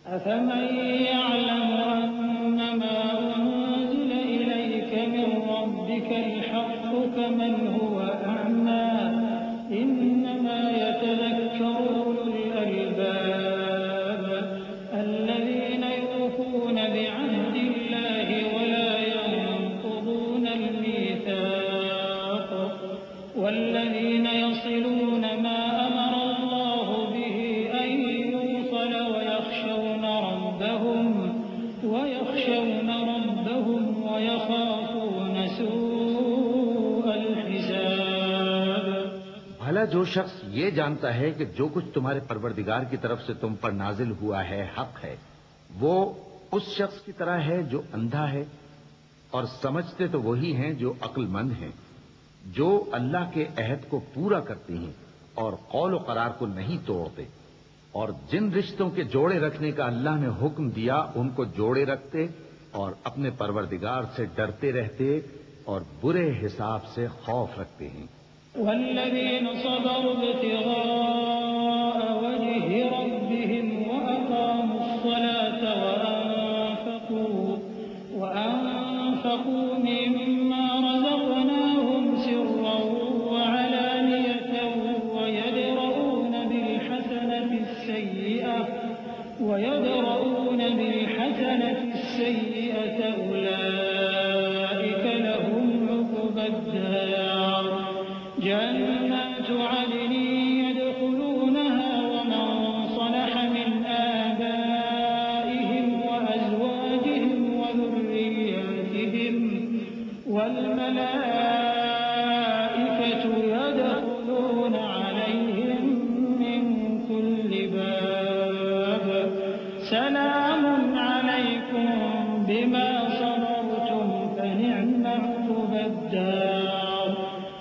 أفمن يعلم أنما أنزل إليك من ربك الحق كمن هو أعمى إنما يتذكر أولو الألباب الذين يوفون بعهد الله ولا ينقضون الميثاق والذين يصلون ما أمر الله به أن يوصل ويخشون ربهم ويخافون سوء الحساب۔ بھلا جو شخص یہ جانتا ہے کہ جو کچھ تمہارے پروردگار کی طرف سے تم پر نازل ہوا ہے حق ہے، وہ اس شخص کی طرح ہے جو اندھا ہے، اور سمجھتے تو وہی ہیں جو عقل مند ہیں، جو اللہ کے عہد کو پورا کرتے ہیں اور قول و قرار کو نہیں توڑتے، اور جن رشتوں کے جوڑے رکھنے کا اللہ نے حکم دیا ان کو جوڑے رکھتے اور اپنے پروردگار سے ڈرتے رہتے اور برے حساب سے خوف رکھتے ہیں۔ والذين صبروا ابتغاء وجه ربهم وأقاموا الصلاة وأنفقوا السيئة أولئك لهم عقبى الدار جنات عدن يدخلونها ومن صلح من آبائهم وأزواجهم وذرياتهم والملائكة يدخلون عليهم من كل باب سلام عليكم بما صبرتم فنعم عقبى الدار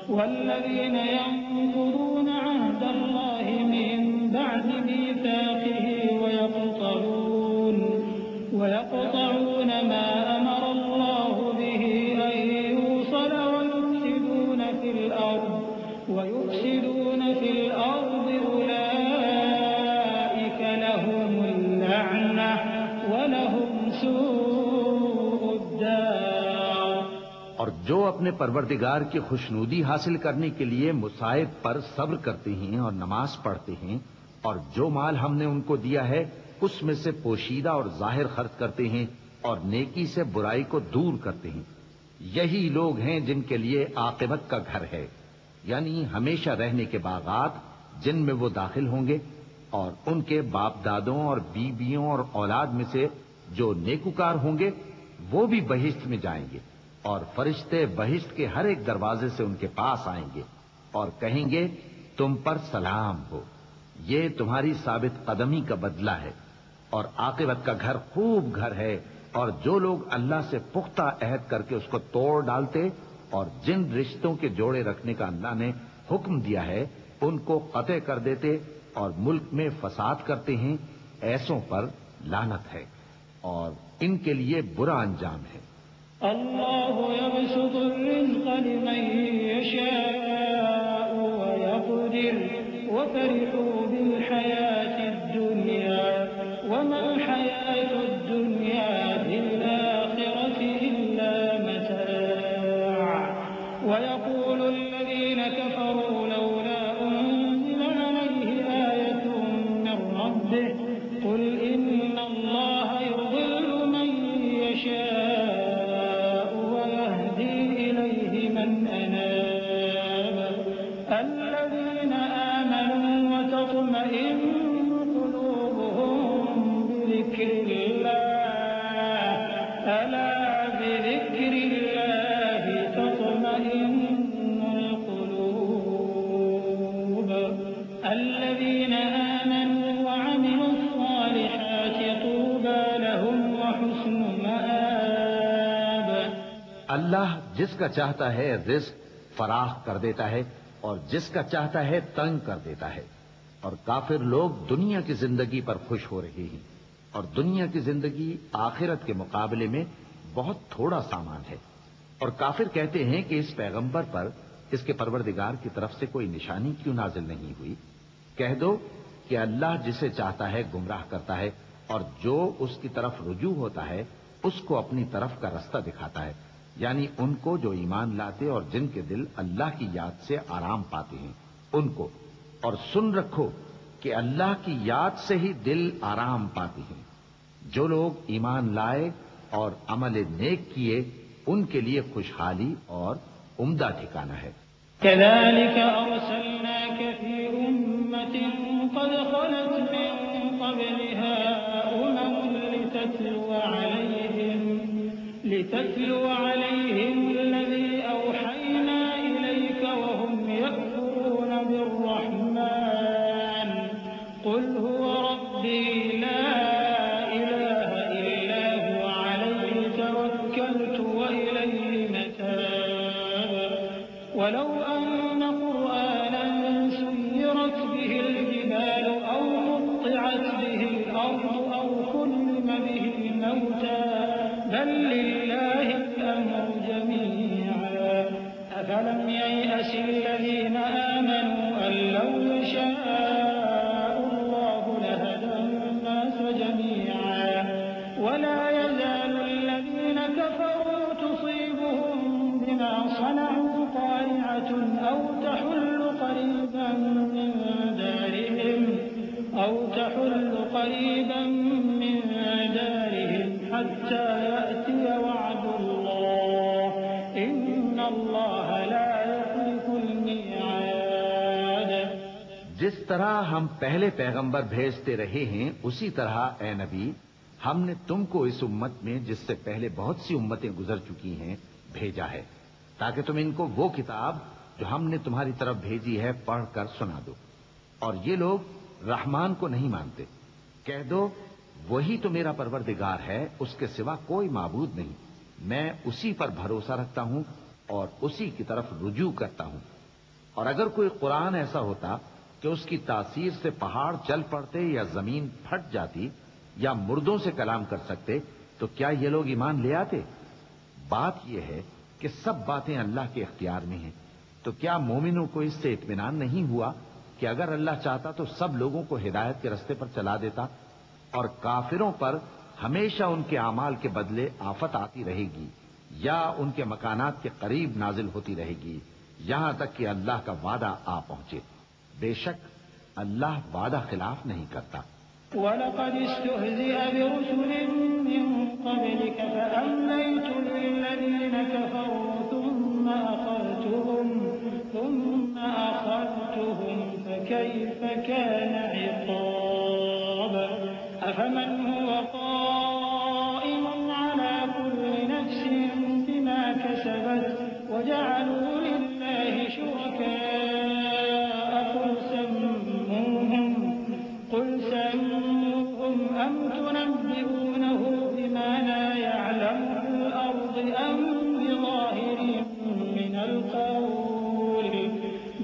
والذين ينقضون عهد الله من بعد ميثاقه ويقطعون ما أمر الله به أن يوصل ويفسدون في الأرض أولئك لهم اللعنة ولهم سوء الدار۔ اور جو اپنے پروردگار کی خوشنودی حاصل کرنے کے لیے مصائب پر صبر کرتے ہیں اور نماز پڑھتے ہیں اور جو مال ہم نے ان کو دیا ہے اس میں سے پوشیدہ اور ظاہر خرچ کرتے ہیں اور نیکی سے برائی کو دور کرتے ہیں، یہی لوگ ہیں جن کے لیے عاقبت کا گھر ہے، یعنی ہمیشہ رہنے کے باغات جن میں وہ داخل ہوں گے، اور ان کے باپ دادوں اور بیویوں اور اولاد میں سے جو نیکوکار ہوں گے وہ بھی بہشت میں جائیں گے، اور فرشتے بہشت کے ہر ایک دروازے سے ان کے پاس آئیں گے اور کہیں گے تم پر سلام ہو، یہ تمہاری ثابت قدمی کا بدلہ ہے، اور عاقبت کا گھر خوب گھر ہے۔ اور جو لوگ اللہ سے پختہ عہد کر کے اس کو توڑ ڈالتے اور جن رشتوں کے جوڑے رکھنے کا اللہ نے حکم دیا ہے ان کو قطع کر دیتے اور ملک میں فساد کرتے ہیں، ایسوں پر لعنت ہے اور ان کے لیے برا انجام ہے۔ اللہ يبسط الرزق لمن يشاء ويقدر وفرحوا بالحياة الدنيا وما الحياة الدنيا بالآخرة إلا متاع ويقول الذين كفروا لولا أنزل عليه آية من ربه قل إن الله يضل من يشاء ويهدي إليه من أناب الذين آمنوا وتطمئن قلوبهم بذكر الله ألا بذكر الله تطمئن القلوب الذين آمنوا وعملوا الصالحات طوبى لهم وحسن مآب۔ اللہ جس کا چاہتا ہے رزق فراخ کر دیتا ہے اور جس کا چاہتا ہے تنگ کر دیتا ہے، اور کافر لوگ دنیا کی زندگی پر خوش ہو رہے ہیں، اور دنیا کی زندگی آخرت کے مقابلے میں بہت تھوڑا سامان ہے۔ اور کافر کہتے ہیں کہ اس پیغمبر پر اس کے پروردگار کی طرف سے کوئی نشانی کیوں نازل نہیں ہوئی؟ کہہ دو کہ اللہ جسے چاہتا ہے گمراہ کرتا ہے، اور جو اس کی طرف رجوع ہوتا ہے اس کو اپنی طرف کا رستہ دکھاتا ہے، یعنی ان کو جو ایمان لاتے اور جن کے دل اللہ کی یاد سے آرام پاتے ہیں ان کو۔ اور سن رکھو کہ اللہ کی یاد سے ہی دل آرام پاتے ہیں۔ جو لوگ ایمان لائے اور عمل نیک کیے ان کے لیے خوشحالی اور عمدہ ٹھکانہ ہے۔ كذلك أرسلناك في أمة قد خلت من قبلها لتتلو عليهم الذي أوحينا إليك وهم يكفرون بالرحمن قل هو ربي لا إله إلا هو عليه توكلت وإليه متاب ولو أن قرآنا سيرت به الجبال أو قطعت به الأرض أو كلم به الموتى بل لله الأمر جميعا أفلم ييأس الذين آمنوا أن لو يشاء الله لهدى الناس جميعا ولا يزال الذين كفروا تصيبهم بما صنعوا قارعة أو تحل قريبا من دارهم حتى يأتي وعد الله إن الله لا يخلف الميعاد۔ جس طرح ہم پہلے پیغمبر بھیجتے رہے ہیں اسی طرح اے نبی ہم نے تم کو اس امت میں جس سے پہلے بہت سی امتیں گزر چکی ہیں بھیجا ہے تاکہ تم ان کو وہ کتاب جو ہم نے تمہاری طرف بھیجی ہے پڑھ کر سنا دو، اور یہ لوگ رحمان کو نہیں مانتے۔ کہہ دو وہی تو میرا پروردگار ہے، اس کے سوا کوئی معبود نہیں، میں اسی پر بھروسہ رکھتا ہوں اور اسی کی طرف رجوع کرتا ہوں۔ اور اگر کوئی قرآن ایسا ہوتا کہ اس کی تاثیر سے پہاڑ چل پڑتے یا زمین پھٹ جاتی یا مردوں سے کلام کر سکتے تو کیا یہ لوگ ایمان لے آتے؟ بات یہ ہے کہ سب باتیں اللہ کے اختیار میں ہیں، تو کیا مومنوں کو اس سے اطمینان نہیں ہوا کہ اگر اللہ چاہتا تو سب لوگوں کو ہدایت کے رستے پر چلا دیتا؟ اور کافروں پر ہمیشہ ان کے اعمال کے بدلے آفت آتی رہے گی یا ان کے مکانات کے قریب نازل ہوتی رہے گی یہاں تک کہ اللہ کا وعدہ آ پہنچے۔ بے شک اللہ وعدہ خلاف نہیں کرتا۔ وَلَقَدِ اسْتُهْزِئَ بِرُسُلٍ مِّن قَبْلِكَ فَأَمْلَيْتُ لِلَّذِينَ كَفَرُوا ثُمَّ أَخَذْتُهُمْ فَكَيْفَ كَانَ عِقَابِ۔ أَفَمَنْ هُوَ قَائِمٌ عَلَى كُلِّ نَفْسٍ بِمَا كَسَبَتْ وَجَعَلُوا لِلَّهِ شُرَكَاءَ قُلْ سَمُّوهُمْ أَمْ تُنَبِّئُونَهُ بِمَا لَا يَعْلَمُ فِي الْأَرْضِ أَمْ بِظَاهِرٍ مِّنَ الْقَوْلِ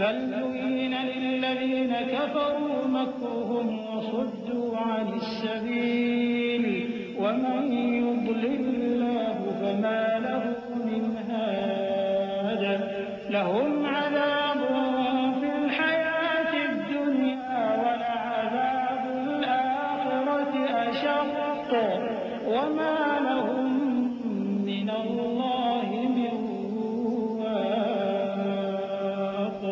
بَلْ زُيِّنَ لِلَّذِينَ كَفَرُوا مَكْرُهُمْ وَصُدُّوا عَنِ السَّبِيلِ وَمَن يُضْلِلِ اللَّهُ فَمَا لَهُ مِنْ هَادٍ لَهُمْ عَذَابٌ فِي الْحَيَاةِ الدُّنْيَا وَلَعَذَابُ الْآخِرَةِ أَشَقُّ وَمَا لَهُم مِّنَ اللَّهِ مِن وَاقٍ۔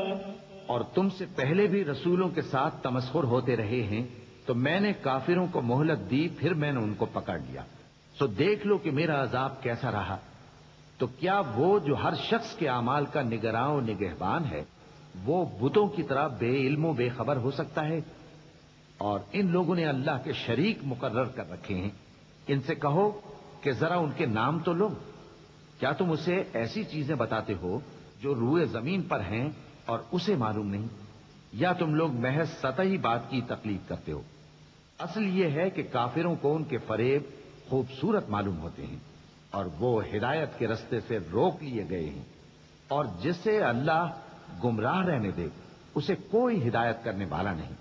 اور تم سے پہلے بھی رسولوں کے ساتھ تمسخر ہوتے رہے ہیں تو میں نے کافروں کو مہلت دی، پھر میں نے ان کو پکڑ لیا، سو دیکھ لو کہ میرا عذاب کیسا رہا۔ تو کیا وہ جو ہر شخص کے اعمال کا نگراں و نگہبان ہے وہ بتوں کی طرح بے علم و بے خبر ہو سکتا ہے؟ اور ان لوگوں نے اللہ کے شریک مقرر کر رکھے ہیں۔ ان سے کہو کہ ذرا ان کے نام تو لو۔ کیا تم اسے ایسی چیزیں بتاتے ہو جو روئے زمین پر ہیں اور اسے معلوم نہیں، یا تم لوگ محض سطحی بات کی تقلید کرتے ہو؟ اصل یہ ہے کہ کافروں کو ان کے فریب خوبصورت معلوم ہوتے ہیں اور وہ ہدایت کے رستے سے روک لیے گئے ہیں، اور جسے اللہ گمراہ رہنے دے اسے کوئی ہدایت کرنے والا نہیں۔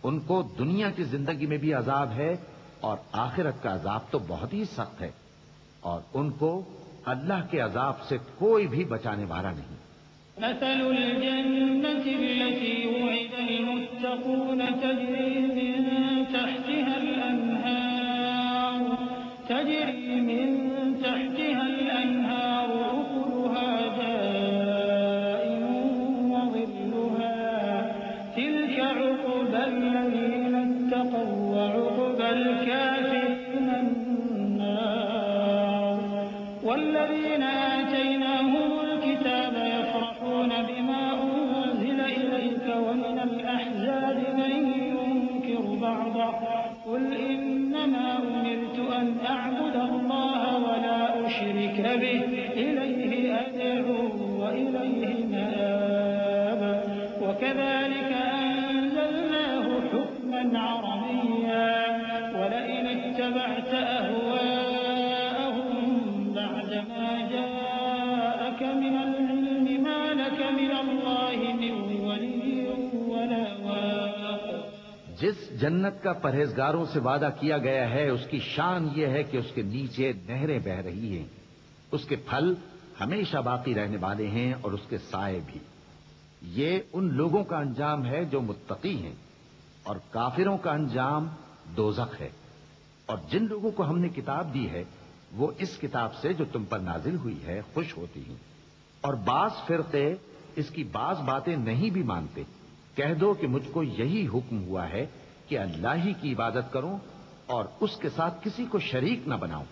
ان کو دنیا کی زندگی میں بھی عذاب ہے اور آخرت کا عذاب تو بہت ہی سخت ہے، اور ان کو اللہ کے عذاب سے کوئی بھی بچانے والا نہیں۔ مثل الجنة التي وعد المتقون تجري من تحتها الأنهار أكلها دائم وظلها تلك عقبى الذين اتقوا وعقبى الكافرين النار والذين آتيناهم الكتاب يفرحون بما أنزل إليك ومن الأحزاب من ينكر بعضه قل إنما أمرت أن أعبد الله ولا أشرك به إليه أدعو وإليه مآب وكذلك أنزلناه حكما عربيا ولئن اتبعت أهواءهم بعدما جاءك من العلم ما لك من الله من ولي ولا واق۔ جس جنت کا پرہیزگاروں سے وعدہ کیا گیا ہے اس کی شان یہ ہے کہ اس کے نیچے نہریں بہہ رہی ہیں، اس کے پھل ہمیشہ باقی رہنے والے ہیں اور اس کے سائے بھی۔ یہ ان لوگوں کا انجام ہے جو متقی ہیں، اور کافروں کا انجام دوزخ ہے۔ اور جن لوگوں کو ہم نے کتاب دی ہے وہ اس کتاب سے جو تم پر نازل ہوئی ہے خوش ہوتی ہیں، اور بعض فرقے اس کی بعض باتیں نہیں بھی مانتے۔ کہہ دو کہ مجھ کو یہی حکم ہوا ہے کہ اللہ ہی کی عبادت کروں اور اس کے ساتھ کسی کو شریک نہ بناؤں۔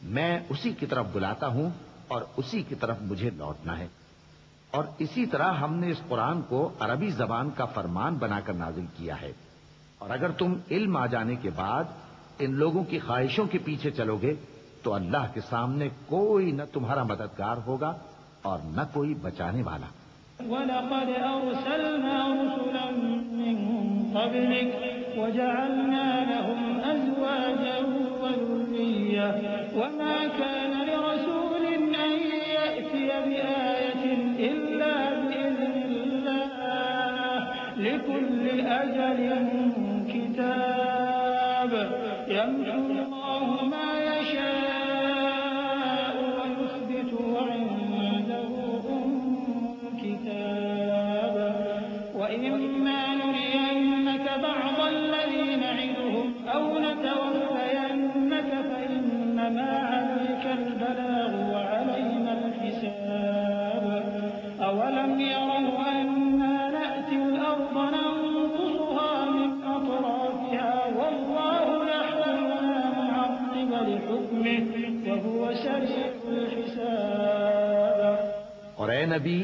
میں اسی کی طرف بلاتا ہوں اور اسی کی طرف مجھے لوٹنا ہے. اور اسی طرح ہم نے اس قرآن کو عربی زبان کا فرمان بنا کر نازل کیا ہے. اور اگر تم علم آ جانے کے بعد ان لوگوں کی خواہشوں کے پیچھے چلو گے تو اللہ کے سامنے کوئی نہ تمہارا مددگار ہوگا اور نہ کوئی بچانے والا. وَلَقَدْ أَرْسَلْنَا رُسُلًا مِّن قَبْلِكَ وَجَعَلْنَا لَهُمْ أَزْوَاجًا وَذُرِّيَّةً وَمَا كَانَ لِرَسُولٍ أَن يَأْتِيَ بِآيَةٍ إِلَّا بِإِذْنِ اللَّهِ لِكُلِّ أَجَلٍ كِتَابٌ يَمْحُو اللَّهُ مَا يَشَاءُ وَيُثْبِتُ وَعِندَهُ الكتاب وَإِمَّا نُرِيَنَّكَ بَعْضَ الَّذِي نَعِدُهُمْ أَوْ نَتَوَفَّيَنَّكَ فَإِنَّمَا عَلَيْكَ الْبَلَاغُ وَعَلَيْنَا الْحِسَابُ. أَوَلَمْ يَرَوْا أَنَّا نَأْتِي الْأَرْضَ نَنقُصُهَا مِنْ أَطْرَافِهَا وَاللَّهُ يَحْكُمُ لَا مُعَقِّبَ لِحُكْمِهِ وَهُوَ سَرِيعُ الْحِسَابِ. اور اے نبی،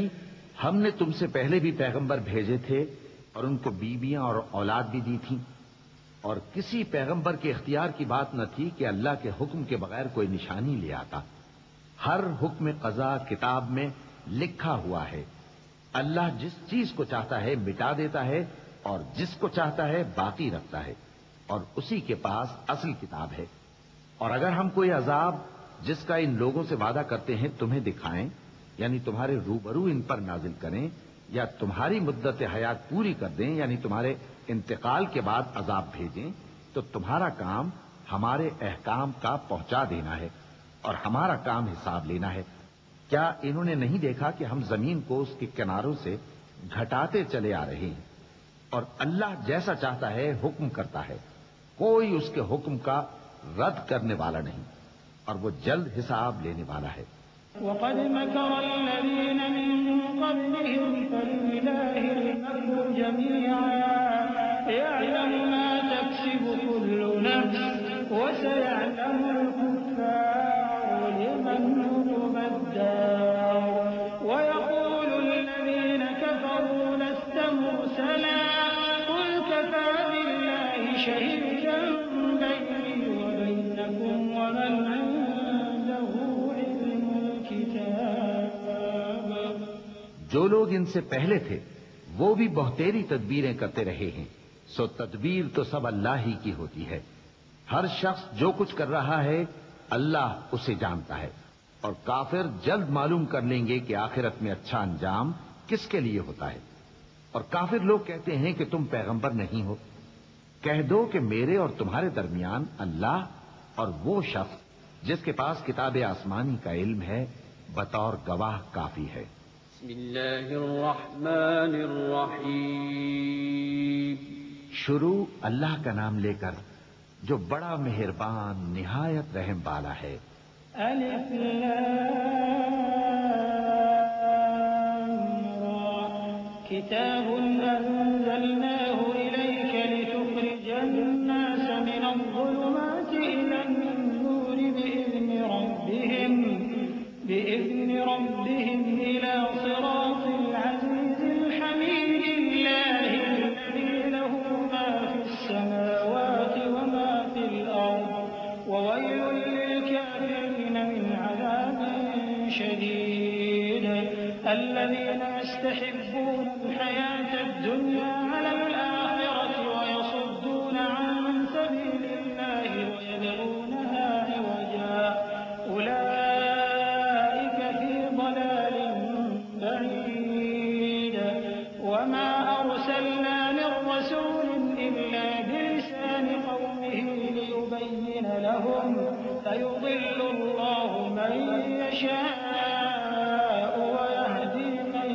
ہم نے تم سے پہلے بھی پیغمبر بھیجے تھے اور ان کو بیویاں اور اولاد بھی دی تھی. اور کسی پیغمبر کے اختیار کی بات نہ تھی کہ اللہ کے حکم کے بغیر کوئی نشانی لے آتا. ہر حکم قضا کتاب میں لکھا ہوا ہے. اللہ جس چیز کو چاہتا ہے مٹا دیتا ہے اور جس کو چاہتا ہے باقی رکھتا ہے، اور اسی کے پاس اصل کتاب ہے. اور اگر ہم کوئی عذاب جس کا ان لوگوں سے وعدہ کرتے ہیں تمہیں دکھائیں، یعنی تمہارے روبرو ان پر نازل کریں، یا تمہاری مدت حیات پوری کر دیں، یعنی تمہارے انتقال کے بعد عذاب بھیجیں، تو تمہارا کام ہمارے احکام کا پہنچا دینا ہے اور ہمارا کام حساب لینا ہے. کیا انہوں نے نہیں دیکھا کہ ہم زمین کو اس کے کناروں سے گھٹاتے چلے آ رہے ہیں؟ اور اللہ جیسا چاہتا ہے حکم کرتا ہے، کوئی اس کے حکم کا رد کرنے والا نہیں، اور وہ جلد حساب لینے والا ہے. وَقَدْ مَكَرَ الَّذِينَ مِن قَبْلِهِمْ فَلِلَّهِ الْمَكْرُ جَمِيعًا يَعْلَمُ مَا تَكْسِبُ كُلُّ نَفْسٍ وَسَيَعْلَمُ الْكُفَّارُ لِمَنْ عُقْبَى الدَّارِ وَيَقُولُ الَّذِينَ كَفَرُوا لَسْتَ مُرْسَلًا قُلْ كَفَىٰ بِاللَّهِ شَهِيدًا بَيْنِي وَبَيْنَكُمْ وَمَنْ عِندَهُ عِلْمُ الْكِتَابِ. جو لوگ ان سے پہلے تھے وہ بھی بہتیری تدبیریں کرتے رہے ہیں، سو تدبیر تو سب اللہ ہی کی ہوتی ہے. ہر شخص جو کچھ کر رہا ہے اللہ اسے جانتا ہے. اور کافر جلد معلوم کر لیں گے کہ آخرت میں اچھا انجام کس کے لیے ہوتا ہے. اور کافر لوگ کہتے ہیں کہ تم پیغمبر نہیں ہو. کہہ دو کہ میرے اور تمہارے درمیان اللہ اور وہ شخص جس کے پاس کتاب آسمانی کا علم ہے بطور گواہ کافی ہے. بسم اللہ الرحمن الرحیم. شروع اللہ کا نام لے کر جو بڑا مہربان نہایت رحم والا ہے. الف لام را کتاب انزلناه الیک لتخرج الناس من الظلمات الى النور بإذن ربهم إلى صراط العزيز الحميد الله الذي له ما في السماوات وما في الأرض وويل للكافرين من عذاب شديد. الذين يستحبون الحياة الدنيا على الآخرة ويصدون عن سبيل الله ويبغونها عوجا أولئك في ضلال بعيد. وما أرسلنا من رسول إلا بلسان قومه ليبين لهم فيضل الله من يشاء ويهدي من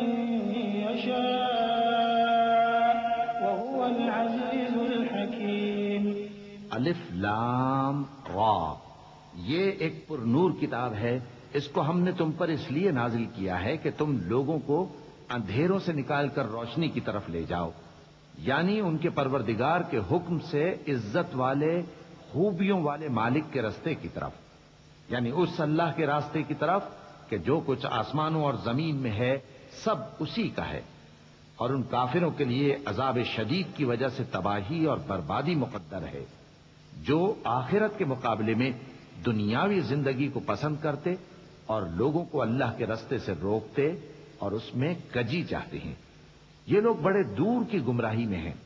يشاء وهو العزيز الحكيم. الف لام را، یہ ایک پر نور کتاب ہے. اس کو ہم نے تم پر اس لیے نازل کیا ہے کہ تم لوگوں کو اندھیروں سے نکال کر روشنی کی طرف لے جاؤ، یعنی ان کے پروردگار کے حکم سے عزت والے خوبیوں والے مالک کے رستے کی طرف. یعنی اس اللہ کے راستے کی طرف کہ جو کچھ آسمانوں اور زمین میں ہے سب اسی کا ہے، اور ان کافروں کے لیے عذاب شدید کی وجہ سے تباہی اور بربادی مقدر ہے، جو آخرت کے مقابلے میں دنیاوی زندگی کو پسند کرتے اور لوگوں کو اللہ کے راستے سے روکتے اور اس میں کجی چاہتے ہیں۔ یہ لوگ بڑے دور کی گمراہی میں ہیں،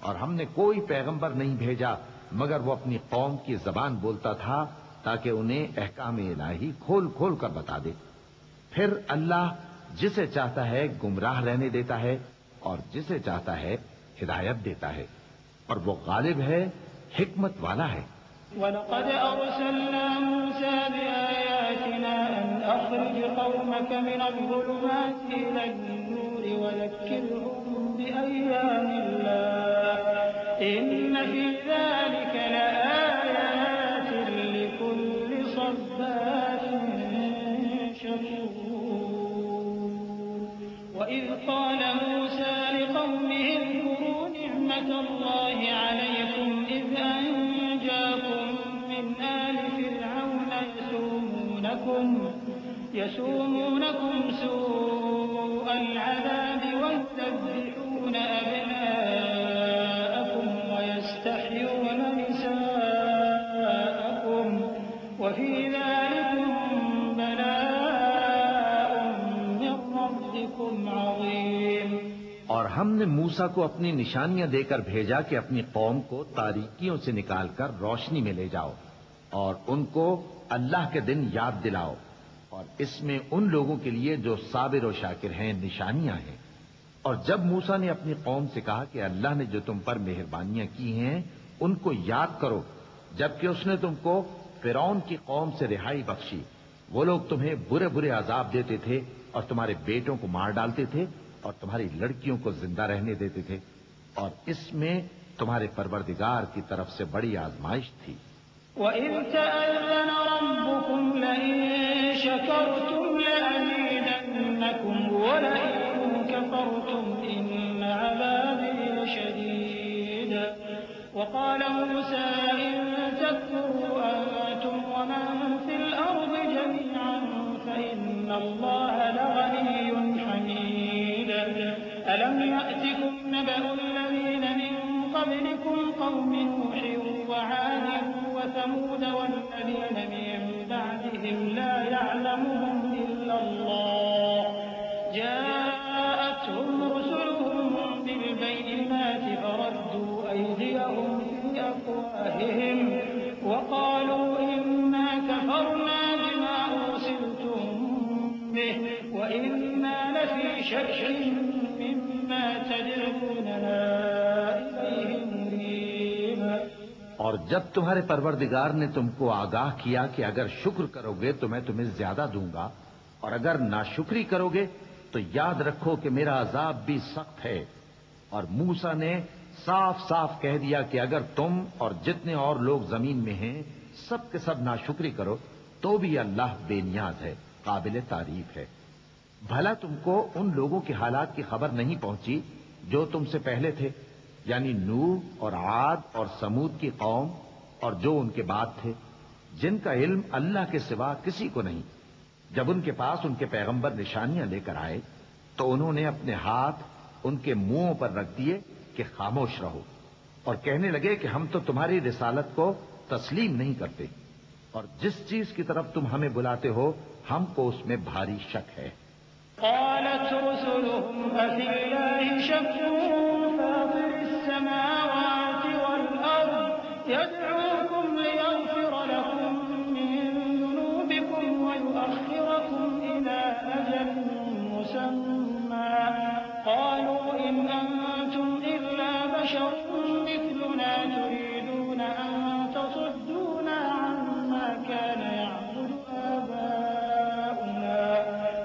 اور ہم نے کوئی پیغمبر نہیں بھیجا مگر وہ اپنی قوم کی زبان بولتا تھا تاکہ انہیں احکام الہی کھول کھول کر بتا دے۔ پھر اللہ جسے چاہتا ہے گمراہ رہنے دیتا ہے اور جسے چاہتا ہے ہدایت دیتا ہے، اور وہ غالب ہے، حکمت والا ہے۔ وَلَقَدْ أَرْسَلْنَا مُوسَىٰ بِآيَاتِنَا أَنْ أَخْرِجْ قَوْمَكَ مِنَ الظُّلُمَاتِ إِلَى النُّورِ وَذَكِّرْهُم بِأَيَّامِ اللَّهِ ۚ إِنَّ فِي ذَٰلِكَ لَآيَاتٍ لِّكُلِّ صَبَّارٍ شَكُورٍ۔ وَإِذْ قَالَ مُوسَىٰ لِقَوْمِهِ اذْكُرُوا نِعْمَةَ اللَّهِ عَلَيْكُمْ إِذْ أَنجَاكُم مِّنْ آلِ فِرْعَوْنَ يَسُومُونَكُمْ سُوءَ الْعَذَابِ وَيُذَبِّحُونَ أَبْنَاءَكُمْ وَيَسْتَحْيُونَ نِسَاءَكُمْ ۚ وَفِي ذَٰلِكُم بَلَاءٌ مِّن رَّبِّكُمْ عَظِيمٌ۔ اور ہم نے موسیٰ کو اپنی نشانیاں دے کر بھیجا کہ اپنی قوم کو تاریکیوں سے نکال کر روشنی میں لے جاؤ اور ان کو اللہ کے دن یاد دلاؤ، اور اس میں ان لوگوں کے لیے جو صابر و شاکر ہیں نشانیاں ہیں۔ اور جب موسیٰ نے اپنی قوم سے کہا کہ اللہ نے جو تم پر مہربانیاں کی ہیں ان کو یاد کرو، جبکہ اس نے تم کو فرعون کی قوم سے رہائی بخشی، وہ لوگ تمہیں برے برے عذاب دیتے تھے اور تمہارے بیٹوں کو مار ڈالتے تھے اور تمہاری لڑکیوں کو زندہ رہنے دیتے تھے، اور اس میں تمہارے پروردگار کی طرف سے بڑی آزمائش تھی۔ وَإِذْ تَأَذَّنَ رَبُّكُمْ لَئِن شَكَرْتُمْ لَأَزِيدَنَّكُمْ وَلَئِن كَفَرْتُمْ إِنَّ عَذَابِي لَشَدِيدٌ۔ وَقَالَ مُوسَىٰ إِن تَكْفُرُوا أَنتُمْ وَمَن فِي الْأَرْضِ جَمِيعًا فَإِنَّ اللَّهَ لَغَنِيٌّ حَمِيدٌ۔ أَلَمْ يَأْتِكُمْ نَبَأُ الَّذِينَ مِن قَبْلِكُمْ قَوْمِ نُوحٍ وَعَادٍ وَثَمُودَ وَالَّذِينَ مِن بَعْدِهِمْ لَا يَعْلَمُهُمْ إِلَّا اللَّهُ ۚ جَاءَتْهُمْ رُسُلُهُم بِالْبَيِّنَاتِ فَرَدُّوا أَيْدِيَهُمْ فِي أَفْوَاهِهِمْ وَقَالُوا إِنَّا كَفَرْنَا بِمَا أُرْسِلْتُم بِهِ وَإِنَّا لَفِي شَكٍّ مِّمَّا تَدْعُونَنَا إِلَيْهِ مُرِيبٍ۔ اور جب تمہارے پروردگار نے تم کو آگاہ کیا کہ اگر شکر کرو گے تو میں تمہیں زیادہ دوں گا، اور اگر ناشکری کرو گے تو یاد رکھو کہ میرا عذاب بھی سخت ہے۔ اور موسیٰ نے صاف صاف کہہ دیا کہ اگر تم اور جتنے اور لوگ زمین میں ہیں سب کے سب ناشکری کرو تو بھی اللہ بے نیاز ہے، قابل تعریف ہے۔ بھلا تم کو ان لوگوں کے حالات کی خبر نہیں پہنچی جو تم سے پہلے تھے، یعنی نوح اور عاد اور سمود کی قوم اور جو ان کے بعد تھے، جن کا علم اللہ کے سوا کسی کو نہیں۔ جب ان کے پاس ان کے پیغمبر نشانیاں لے کر آئے تو انہوں نے اپنے ہاتھ ان کے منہوں پر رکھ دیے کہ خاموش رہو، اور کہنے لگے کہ ہم تو تمہاری رسالت کو تسلیم نہیں کرتے، اور جس چیز کی طرف تم ہمیں بلاتے ہو ہم کو اس میں بھاری شک ہے۔ قالت رسلهم أفي الله شك فاطر السماوات والأرض يدعوكم ليغفر لكم من ذنوبكم ويؤخركم إلى أجل مسمى قالوا إن أنتم إلا بشر مثلنا تريدون أن تصدونا عما كان يعبد آباؤنا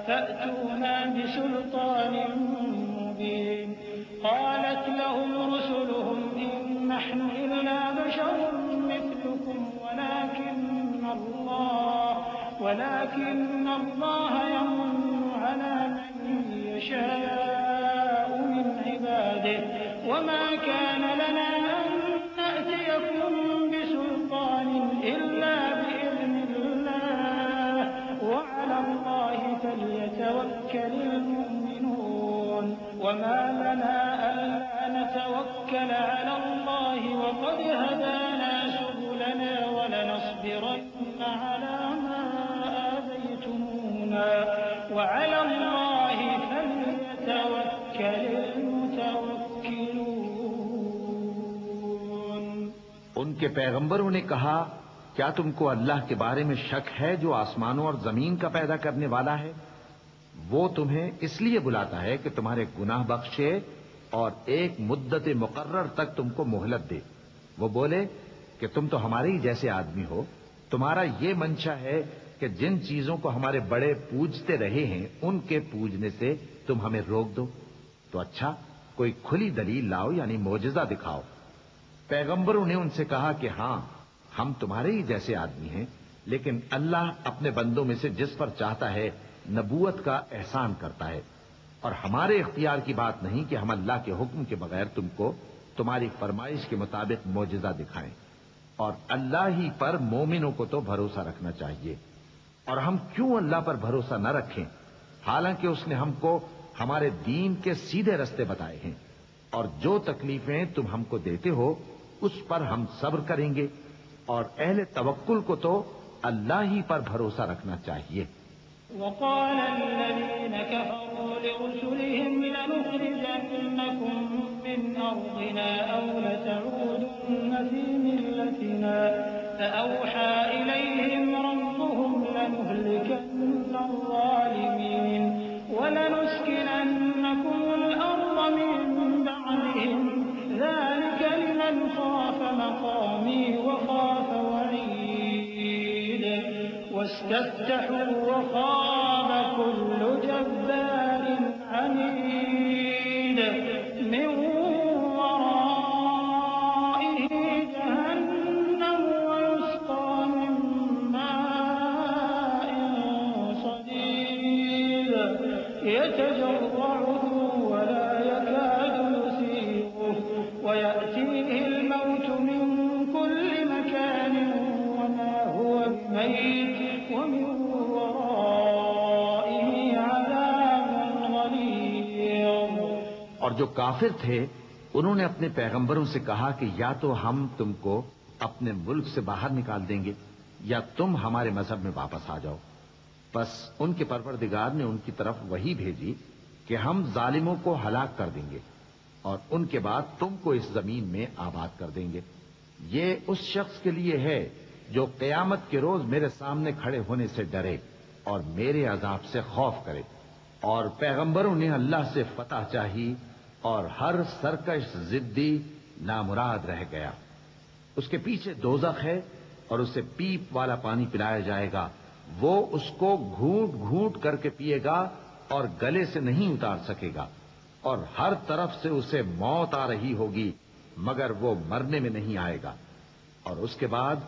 فأتونا بسلطان مبين قالت لهم رسلهم إن نحن إلا بشر مثلكم ولكن الله يمن على من يشاء من عباده وما كان لنا أن نأتيكم بسلطان إلا بإذن الله نتوكل على الله وقد هدانا سبلنا ولنصبرن على ما آذيتمونا وعلى الله فليتوكل المتوكلون۔ ان کے پیغمبروں نے کہا کیا تم کو اللہ کے بارے میں شک ہے جو آسمانوں اور زمین کا پیدا کرنے والا ہے؟ وہ تمہیں اس لیے بلاتا ہے کہ تمہارے گناہ بخشے اور ایک مدت مقرر تک تم کو مہلت دے۔ وہ بولے کہ تم تو ہمارے ہی جیسے آدمی ہو، تمہارا یہ منشا ہے کہ جن چیزوں کو ہمارے بڑے پوجتے رہے ہیں ان کے پوجنے سے تم ہمیں روک دو، تو اچھا کوئی کھلی دلیل لاؤ، یعنی معجزہ دکھاؤ۔ پیغمبروں نے ان سے کہا کہ ہاں ہم تمہارے ہی جیسے آدمی ہیں، لیکن اللہ اپنے بندوں میں سے جس پر چاہتا ہے نبوت کا احسان کرتا ہے، اور ہمارے اختیار کی بات نہیں کہ ہم اللہ کے حکم کے بغیر تم کو تمہاری فرمائش کے مطابق معجزہ دکھائیں، اور اللہ ہی پر مومنوں کو تو بھروسہ رکھنا چاہیے۔ اور ہم کیوں اللہ پر بھروسہ نہ رکھیں حالانکہ اس نے ہم کو ہمارے دین کے سیدھے رستے بتائے ہیں، اور جو تکلیفیں تم ہم کو دیتے ہو اس پر ہم صبر کریں گے، اور اہل توکل کو تو اللہ ہی پر بھروسہ رکھنا چاہیے۔ وقال الذين كفروا لرسلهم لنخرجنكم من أرضنا أو لتعودن في ملتنا فأوحى إليهم ربهم لنهلكن الظالمين ولنسكننكم الأرض من بعدهم ذلك لمن خاف مقامي وخاف وعيد واستفتحوا وخاب كل جبار عنيد من ورائه جهنم ويسقى من ماء صديد يتجرعه ولا يكاد يسيغه ويأتيه الموت من كل مكان وما هو بميت ومن ورائه عذاب غليظ۔ اور جو کافر تھے انہوں نے اپنے پیغمبروں سے کہا کہ یا تو ہم تم کو اپنے ملک سے باہر نکال دیں گے یا تم ہمارے مذہب میں واپس آ جاؤ۔ بس ان کے پروردگار نے ان کی طرف وحی بھیجی کہ ہم ظالموں کو ہلاک کر دیں گے اور ان کے بعد تم کو اس زمین میں آباد کر دیں گے۔ یہ اس شخص کے لیے ہے جو قیامت کے روز میرے سامنے کھڑے ہونے سے ڈرے اور میرے عذاب سے خوف کرے۔ اور پیغمبروں نے اللہ سے فتح چاہی اور ہر سرکش ضدی نامراد رہ گیا۔ اس کے پیچھے دوزخ ہے اور اسے پیپ والا پانی پلایا جائے گا، وہ اس کو گھونٹ گھونٹ کر کے پیے گا اور گلے سے نہیں اتار سکے گا، اور ہر طرف سے اسے موت آ رہی ہوگی مگر وہ مرنے میں نہیں آئے گا، اور اس کے بعد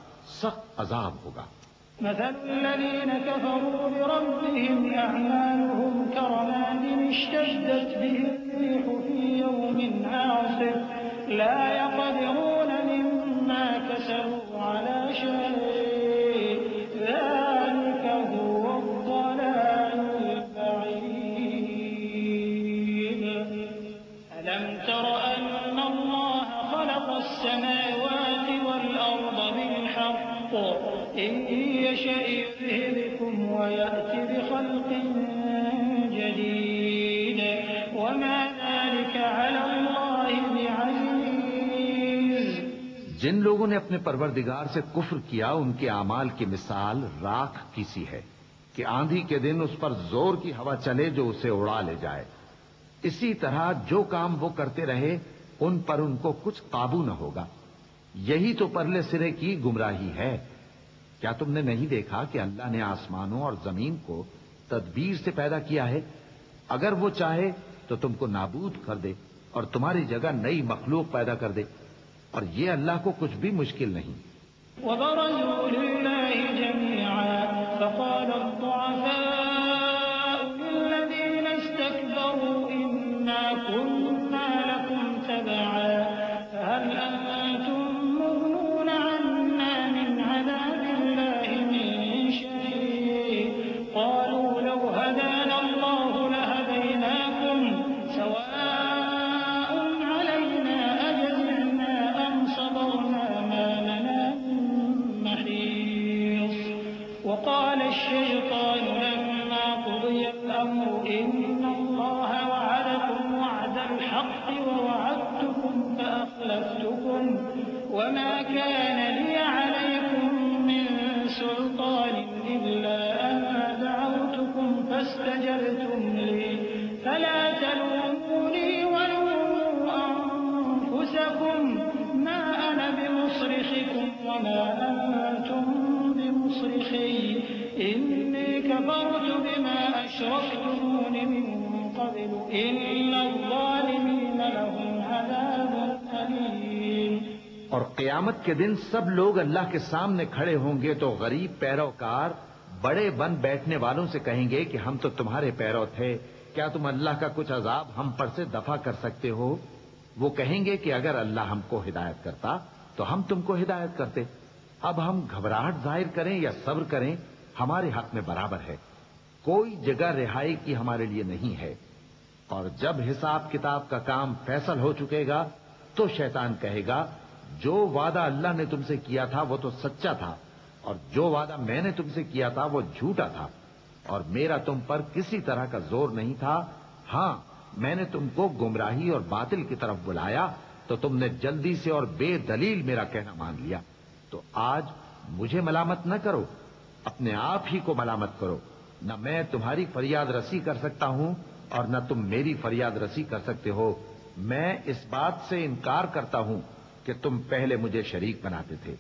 سخت عذاب ہوگا۔ مثل الذين كفروا بربهم أعمالهم كرماد اشتدت به الريح في يوم عاصف لا يقدرون مما كسبوا على شيء ذلك هو الضلال البعيد ألم تر أن الله خلق السماوات والأرض بالحق إن يشأ يذهبكم ويأتي بخلق جديد وما ذلك على الله بعزيز۔ جن لوگوں نے اپنے پروردگار سے کفر کیا ان کے اعمال کی مثال راکھ کی سی ہے کہ آندھی کے دن اس پر زور کی ہوا چلے جو اسے اڑا لے جائے۔ اسی طرح جو کام وہ کرتے رہے ان پر ان کو کچھ قابو نہ ہوگا۔ یہی تو پرلے سرے کی گمراہی ہے۔ کیا تم نے نہیں دیکھا کہ اللہ نے آسمانوں اور زمین کو تدبیر سے پیدا کیا ہے؟ اگر وہ چاہے تو تم کو نابود کر دے اور تمہاری جگہ نئی مخلوق پیدا کر دے، اور یہ اللہ کو کچھ بھی مشکل نہیں۔ وبرزوا لله جميعا فقال الضعفاء للذين استكبروا إنا كنا لكم تبعا فهل أنتم مغنون عنا من عذاب الله من شيء قالوا لو هدانا الله لهديناكم سواء علينا أجزعنا وقال الشيطان لما قضي الأمر إن الله وعدكم وعد الحق ووعدتكم فأخلفتكم وما كان لي عليكم من سلطان إلا أن دعوتكم فاستجبتم لي فلا تلوموني ولوموا أنفسكم ما أنا بمصرخكم وما أنتم بمصرخي إني كفرت بما أشركتمون من قبل إن الظالمين لهم عذاب أليم۔ اور قیامت کے دن سب لوگ اللہ کے سامنے کھڑے ہوں گے تو غریب پیروکار بڑے بن بیٹھنے والوں سے کہیں گے کہ ہم تو تمہارے پیرو تھے، کیا تم اللہ کا کچھ عذاب ہم پر سے دفع کر سکتے ہو؟ وہ کہیں گے کہ اگر اللہ ہم کو ہدایت کرتا تو ہم تم کو ہدایت کرتے۔ اب ہم گھبراہٹ ظاہر کریں یا صبر کریں ہمارے حق میں برابر ہے، کوئی جگہ رہائی کی ہمارے لیے نہیں ہے۔ اور جب حساب کتاب کا کام فیصل ہو چکے گا تو شیطان کہے گا جو وعدہ اللہ نے تم سے کیا تھا وہ تو سچا تھا اور جو وعدہ میں نے تم سے کیا تھا وہ جھوٹا تھا، اور میرا تم پر کسی طرح کا زور نہیں تھا۔ ہاں، میں نے تم کو گمراہی اور باطل کی طرف بلایا تو تم نے جلدی سے اور بے دلیل میرا کہنا مان لیا، تو آج مجھے ملامت نہ کرو، اپنے آپ ہی کو ملامت کرو۔ نہ میں تمہاری فریاد رسی کر سکتا ہوں اور نہ تم میری فریاد رسی کر سکتے ہو۔ میں اس بات سے انکار کرتا ہوں کہ تم پہلے مجھے شریک بناتے تھے۔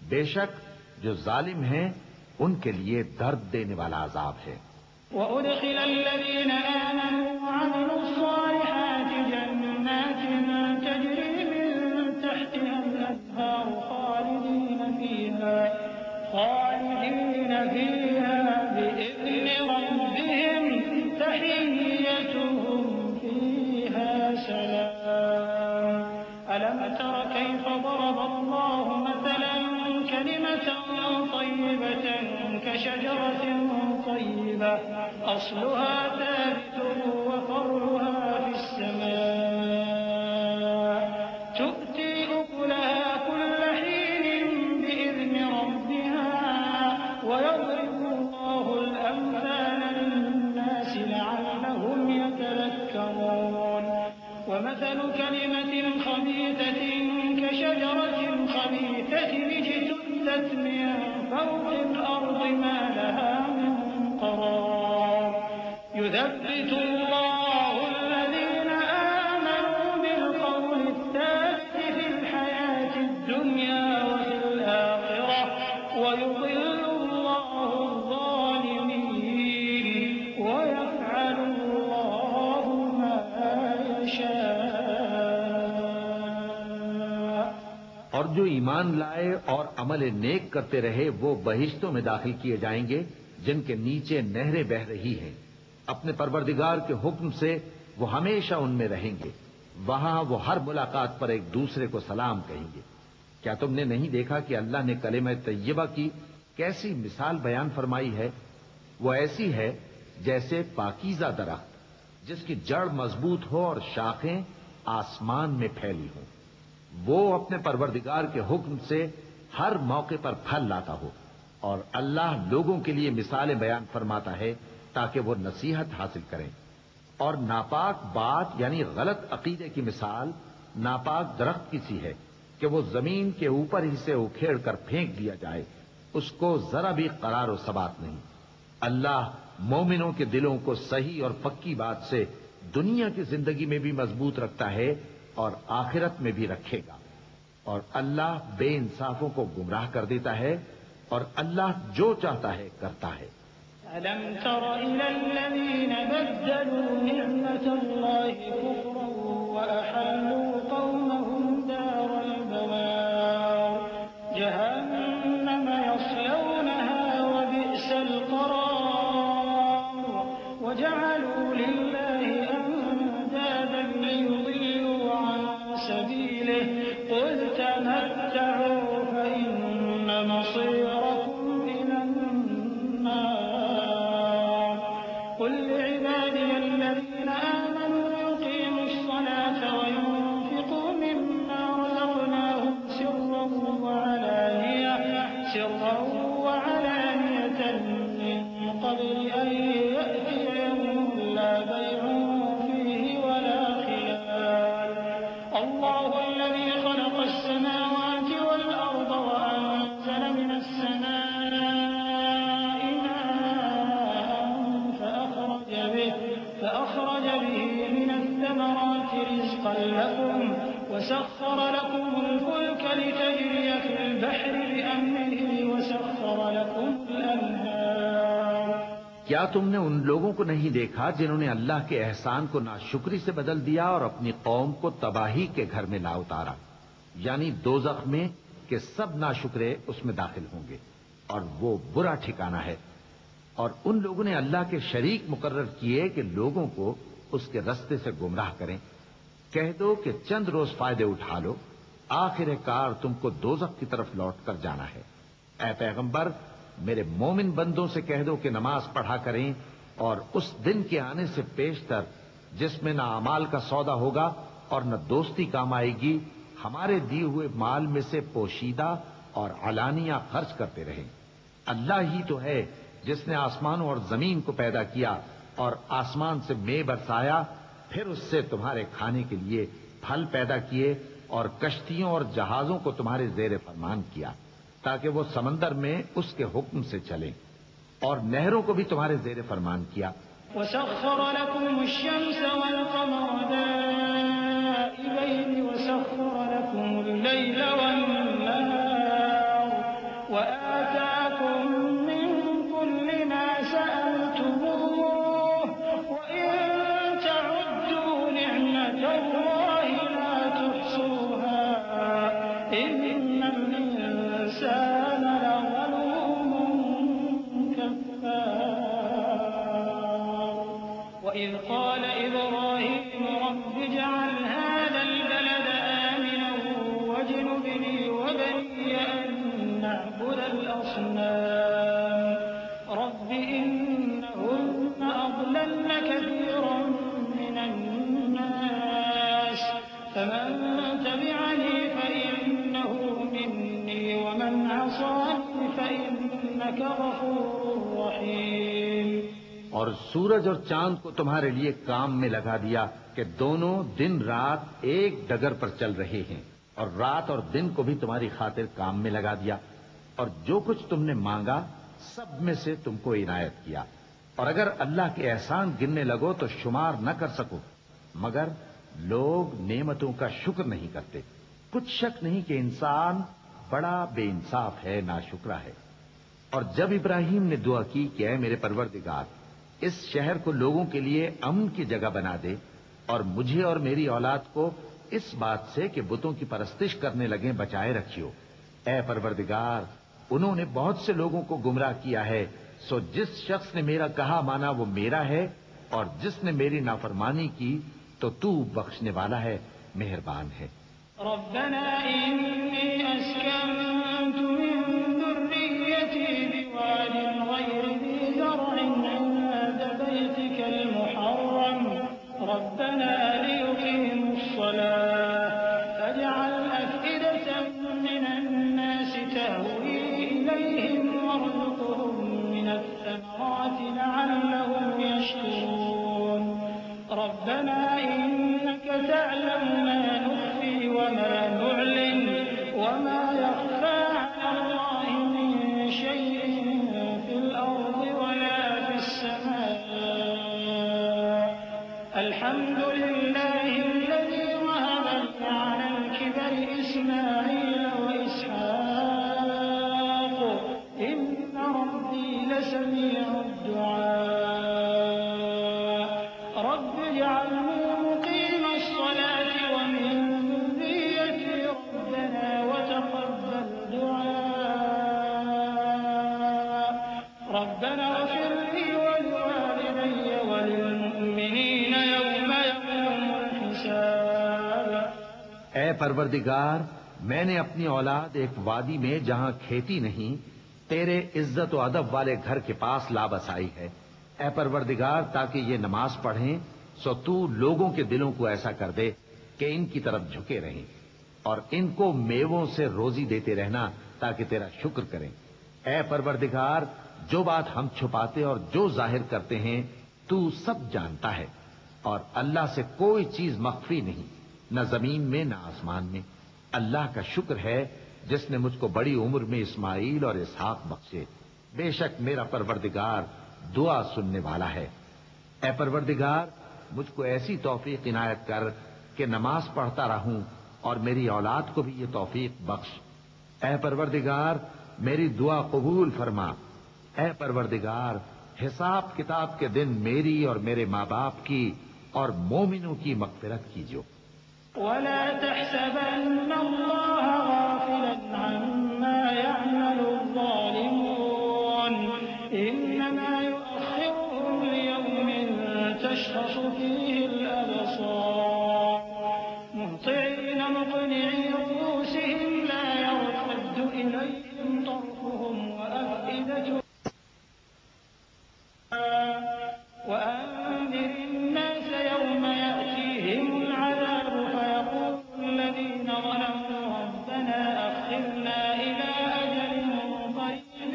بے شک جو ظالم ہیں ان کے لیے درد دینے والا عذاب ہے۔ وَأُدْخِلَ الَّذِينَ آمَنُوا وَعَمِلُوا الصَّالِحَاتِ جَنَّاتٍ تَجْرِي مِن تَحْتِهَا الْأَنْهَارُ خَالِدِينَ فِيهَا بِإِذْنِ رَبِّهِمْ تَحِيَّتُهُمْ فِيهَا سَلَامٌ أَلَمْ تَرَ كَيْفَ ضَرَبَ اللَّهُ مَثَلًا كَلِمَةً طَيِّبَةً كَشَجَرَةٍ طَيِّبَةٍ أَصْلُهَا ثَابِتٌ وَفَرْعُهَا فِي السَّمَاءِ تُؤْتِي أُكُلَهَا كُلَّ حِينٍ بِإِذْنِ رَبِّهَا وَيَضْرِبُ اللَّهُ الْأَمْثَالَ لِلنَّاسِ لَعَلَّهُمْ يَتَذَكَّرُونَ وَمَثَلُ كَلِمَةٍ خَبِيثَةٍ كَشَجَرَةٍ خَبِيثَةٍ اجْتُثَّتْ مِن فَوْقِ الْأَرْضِ مَا لَهَا مِن قَرَارٍ يُثَبِّتُ اللَّهُ الَّذِينَ آمَنُوا بِالْقَوْلِ الثَّابِتِ فِي الْحَيَاةِ الدُّنْيَا وَفِي الْآخِرَةِ وَيُضِلُّ اللَّهُ الظَّالِمِينَ وَيَفْعَلُ اللَّهُ مَا يَشَاءُ۔ اور جو ایمان لائے اور عمل نیک کرتے رہے وہ بہشتوں میں داخل کیے جائیں گے جن کے نیچے نہریں بہہ رہی ہیں، اپنے پروردگار کے حکم سے وہ ہمیشہ ان میں رہیں گے، وہاں وہ ہر ملاقات پر ایک دوسرے کو سلام کہیں گے۔ کیا تم نے نہیں دیکھا کہ اللہ نے کلمہ طیبہ کی کیسی مثال بیان فرمائی ہے؟ وہ ایسی ہے جیسے پاکیزہ درخت جس کی جڑ مضبوط ہو اور شاخیں آسمان میں پھیلی ہوں، وہ اپنے پروردگار کے حکم سے ہر موقع پر پھل لاتا ہو، اور اللہ لوگوں کے لیے مثالیں بیان فرماتا ہے تاکہ وہ نصیحت حاصل کریں۔ اور ناپاک بات یعنی غلط عقیدے کی مثال ناپاک درخت کی سی ہے کہ وہ زمین کے اوپر ہی سے اکھیڑ کر پھینک دیا جائے، اس کو ذرا بھی قرار و ثبات نہیں۔ اللہ مومنوں کے دلوں کو صحیح اور پکی بات سے دنیا کی زندگی میں بھی مضبوط رکھتا ہے اور آخرت میں بھی رکھے گا، اور اللہ بے انصافوں کو گمراہ کر دیتا ہے، اور اللہ جو چاہتا ہے کرتا ہے۔ أَلَمْ تَرَ إِلَى الَّذِينَ بَدَّلُوا نِعْمَةَ اللَّهِ كُفْرًا وَأَحَلُّوا قَوْمَهُمْ دَارَ الْبَوَارِ جَهَنَّمَ يَصْلَوْنَهَا وَبِئْسَ الْقَرَارُ وَجَعَلُوا لِلَّهِ أَندَادًا لِيُضِلُّوا عَن سَبِيلِهِ قُلْ تَمَتَّعُوا فَإِنَّ مَصِيرَكُمْ إِلَى النَّارِ قُلْ لِعِبَادِيَ الَّذِينَ آمَنُوا يُقِيمُوا الصَّلَاةَ وَيُنفِقُوا مِمَّا رَزَقْنَاهُمْ سِرًّا وَعَلَانِيَةً رزقا لكم وسخر لكم الفلك لتجري في البحر بأمره وسخر لكم الأنهار کیا تم نے ان لوگوں کو نہیں دیکھا جنہوں نے اللہ کے احسان کو ناشکری سے بدل دیا اور اپنی قوم کو تباہی کے گھر میں لا اتارا، یعنی دوزخ میں کہ سب ناشکرے اس میں داخل ہوں گے اور وہ برا ٹھکانہ ہے۔ اور ان لوگوں نے اللہ کے شریک مقرر کیے کہ لوگوں کو اس کے رستے سے گمراہ کریں۔ کہہ دو کہ چند روز فائدے اٹھا لو، آخر کار تم کو دوزخ کی طرف لوٹ کر جانا ہے۔ اے پیغمبر، میرے مومن بندوں سے کہہ دو کہ نماز پڑھا کریں اور اس دن کے آنے سے پیشتر جس میں نہ اعمال کا سودا ہوگا اور نہ دوستی کام آئے گی، ہمارے دیے ہوئے مال میں سے پوشیدہ اور علانیہ خرچ کرتے رہیں۔ اللہ ہی تو ہے جس نے آسمانوں اور زمین کو پیدا کیا اور آسمان سے مے برسایا، پھر اس سے تمہارے کھانے کے لیے پھل پیدا کیے اور کشتیوں اور جہازوں کو تمہارے زیر فرمان کیا تاکہ وہ سمندر میں اس کے حکم سے چلیں، اور نہروں کو بھی تمہارے زیر فرمان کیا۔ وسخر لكم الشمس والقمر دائبين وسخر لكم الليل والنهار وآتاكم من كل ما سألتموه وإن تعدوا نعمة الله لا تحصوها إن الإنسان لظلوم كفار وإذ قال إبراهيم رب اجعل هذا البلد آمنا واجنبني وبني أن نعبد الأصنام رب إنهن أضللن كثيرا من الناس فمن تبعني فإنه مني ومن عصاني فإنك غفور رحيم۔ اور سورج اور چاند کو تمہارے لیے کام میں لگا دیا کہ دونوں دن رات ایک ڈگر پر چل رہے ہیں، اور رات اور دن کو بھی تمہاری خاطر کام میں لگا دیا، اور جو کچھ تم نے مانگا سب میں سے تم کو عنایت کیا، اور اگر اللہ کے احسان گننے لگو تو شمار نہ کر سکو، مگر لوگ نعمتوں کا شکر نہیں کرتے۔ کچھ شک نہیں کہ انسان بڑا بے انصاف ہے، ناشکرا ہے۔ اور جب ابراہیم نے دعا کی کہ اے میرے پروردگار، اس شہر کو لوگوں کے لیے امن کی جگہ بنا دے اور مجھے اور میری اولاد کو اس بات سے کہ بتوں کی پرستش کرنے لگیں بچائے رکھیو۔ اے پروردگار، انہوں نے بہت سے لوگوں کو گمراہ کیا ہے، سو جس شخص نے میرا کہا مانا وہ میرا ہے، اور جس نے میری نافرمانی کی تو تو بخشنے والا ہے، مہربان ہے۔ ربنا إني أسكنت من ذريتي بواد غير ذي زرع عند بيتك المحرم ربنا ليقيموا الصلاة فاجعل أفئدة من الناس تهوي إليهم وارزقهم من الثمرات لعلهم يشكرون ربنا إنك تعلم ما نخفي وما نعلن وما يخفى على الله من شيء في الأرض ولا في السماء الحمد لله الذي وهب لي على الكبر إسماعيل وإسحاق إن ربي لسميع الدعاء رب اجعلني مقيم الصلاة ومن ذريتي ربنا وتقبل دعاء ربنا اغفر لي ولوالدي وللمؤمنين يوم يقوم الحساب۔ اے پروردگار، میں نے اپنی اولاد ایک وادی میں جہاں کھیتی نہیں تیرے عزت و ادب والے گھر کے پاس لا بسائی ہے۔ اے پروردگار، تاکہ یہ نماز پڑھیں سو تو لوگوں کے دلوں کو ایسا کر دے کہ ان کی طرف جھکے رہیں، اور ان کو میووں سے روزی دیتے رہنا تاکہ تیرا شکر کریں۔ اے پروردگار، جو بات ہم چھپاتے اور جو ظاہر کرتے ہیں تو سب جانتا ہے، اور اللہ سے کوئی چیز مخفی نہیں، نہ زمین میں نہ آسمان میں۔ اللہ کا شکر ہے جس نے مجھ کو بڑی عمر میں اسماعیل اور اسحاق بخشے، بے شک میرا پروردگار دعا سننے والا ہے۔ اے پروردگار، مجھ کو ایسی توفیق عنایت کر کہ نماز پڑھتا رہوں اور میری اولاد کو بھی یہ توفیق بخش۔ اے پروردگار میری دعا قبول فرما۔ اے پروردگار حساب کتاب کے دن میری اور میرے ماں باپ کی اور مومنوں کی مغفرت کیجو۔ ولا تحسبن الله غافلا عما يعمل الظالمون إنما يؤخرهم ليوم تشخص فيه الأبصار مهطعين مقنعي رؤوسهم لا يرتد إليهم طرفهم وأفئدتهم وأنذر الناس يوم يأتيهم العذاب فيقول الذين ظلموا ربنا أخرنا إلى أجل قريب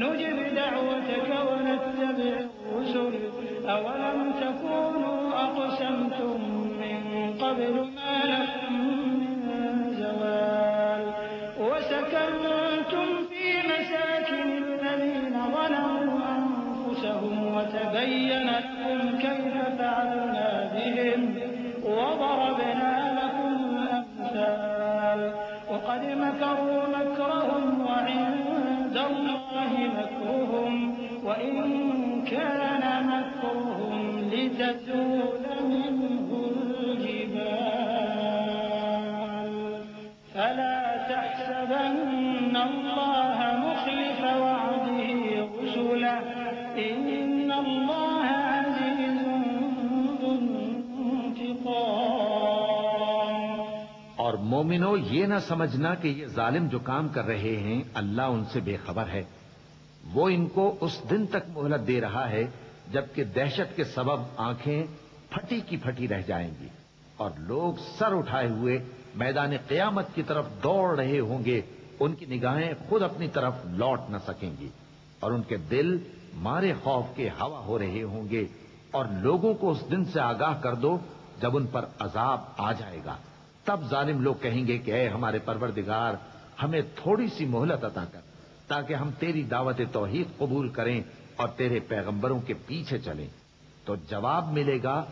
نجب دعوتك ونتبع الرسل أولم تكونوا أقسمتم من قبل ما لكم من زوال وسكنتم في مساكن الذين ظلموا أنفسهم وتبين لكم كيف فعلنا بهم وضربنا لكم الأمثال وقد مكروا مكرهم وعند الله مكرهم وإن كان مكرهم لتزول منه الجبال فلا تحسبن الله مخلف وعده رسله إن الله عزيز ذو انتقام۔ اور مومنو یہ نہ سمجھنا کہ یہ ظالم جو کام کر رہے ہیں اللہ ان سے بے خبر ہے۔ وہ ان کو اس دن تک مہلت دے رہا ہے جبکہ دہشت کے سبب آنکھیں پھٹی کی پھٹی رہ جائیں گی اور لوگ سر اٹھائے ہوئے میدان قیامت کی طرف دوڑ رہے ہوں گے۔ ان کی نگاہیں خود اپنی طرف لوٹ نہ سکیں گی اور ان کے دل مارے خوف کے ہوا ہو رہے ہوں گے۔ اور لوگوں کو اس دن سے آگاہ کر دو جب ان پر عذاب آ جائے گا۔ تب ظالم لوگ کہیں گے کہ اے ہمارے پروردگار ہمیں تھوڑی سی مہلت عطا کر تاکہ ہم تیری دعوت توحید قبول کریں اور تیرے پیغمبروں کے پیچھے چلیں۔ تو جواب ملے گا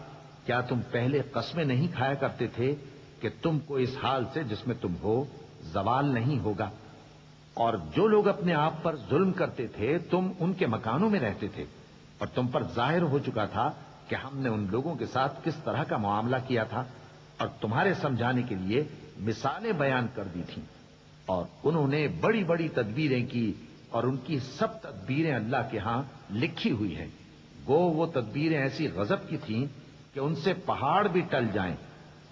کیا تم پہلے قسمیں نہیں کھایا کرتے تھے کہ تم کو اس حال سے جس میں تم ہو زوال نہیں ہوگا؟ اور جو لوگ اپنے آپ پر ظلم کرتے تھے تم ان کے مکانوں میں رہتے تھے اور تم پر ظاہر ہو چکا تھا کہ ہم نے ان لوگوں کے ساتھ کس طرح کا معاملہ کیا تھا اور تمہارے سمجھانے کے لیے مثالیں بیان کر دی تھیں۔ اور انہوں نے بڑی بڑی تدبیریں کی اور ان کی سب تدبیریں اللہ کے ہاں لکھی ہوئی ہیں۔ وہ تدبیریں ایسی غضب کی تھیں کہ ان سے پہاڑ بھی ٹل جائیں۔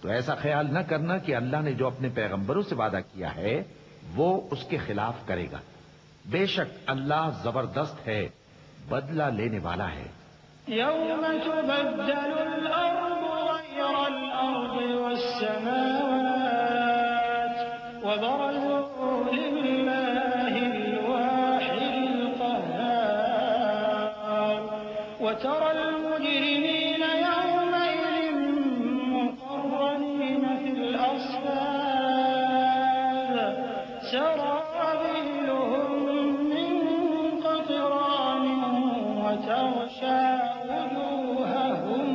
تو ایسا خیال نہ کرنا کہ اللہ نے جو اپنے پیغمبروں سے وعدہ کیا ہے وہ اس کے خلاف کرے گا۔ بے شک اللہ زبردست ہے، بدلہ لینے والا ہے۔ يوم تبدل الأرض غير الأرض والسماوات وبرزوا لله الواحد القهار وترى المجرمين يومئذ مقرنين في الأصفاد سرابيلهم من قطران وتغشى وجوههم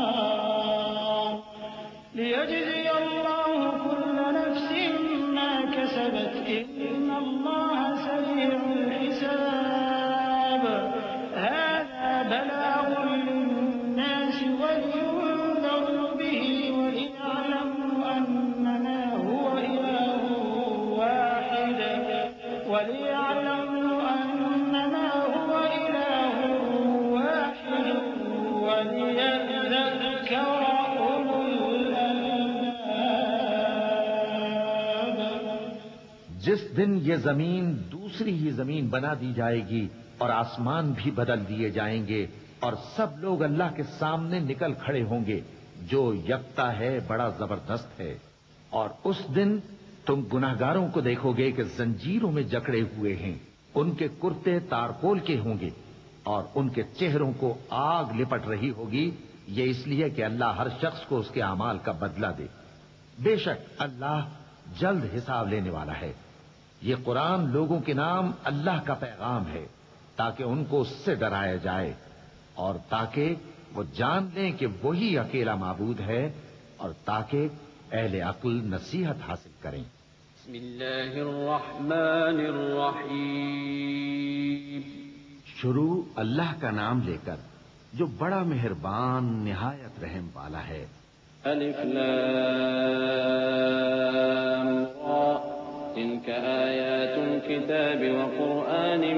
النار ليجزي الله كل نفس ما كسبت إن الله سريع الحساب هذا بلاغ للناس ولينذروا به وليعلموا أنما هو إله واحد وليعلموا أنما هو إله واحد وليذكر أولو الألباب۔ جس دن یہ زمین دوسری ہی زمین بنا دی جائے گی اور آسمان بھی بدل دیے جائیں گے اور سب لوگ اللہ کے سامنے نکل کھڑے ہوں گے جو یکتا ہے بڑا زبردست ہے۔ اور اس دن تم گناہگاروں کو دیکھو گے کہ زنجیروں میں جکڑے ہوئے ہیں، ان کے کرتے تارکول کے ہوں گے اور ان کے چہروں کو آگ لپٹ رہی ہوگی، یہ اس لیے کہ اللہ ہر شخص کو اس کے اعمال کا بدلہ دے۔ بے شک اللہ جلد حساب لینے والا ہے۔ یہ قرآن لوگوں کے نام اللہ کا پیغام ہے تاکہ ان کو اس سے ڈرایا جائے اور تاکہ وہ جان لیں کہ وہی اکیلا معبود ہے، اور تاکہ اہل عقل نصیحت حاصل کریں۔ بسم اللہ الرحمن الرحیم۔ شروع اللہ کا نام لے کر جو بڑا مہربان نہایت رحم والا ہے۔ الف لام را تلك آیات الكتاب وقرآن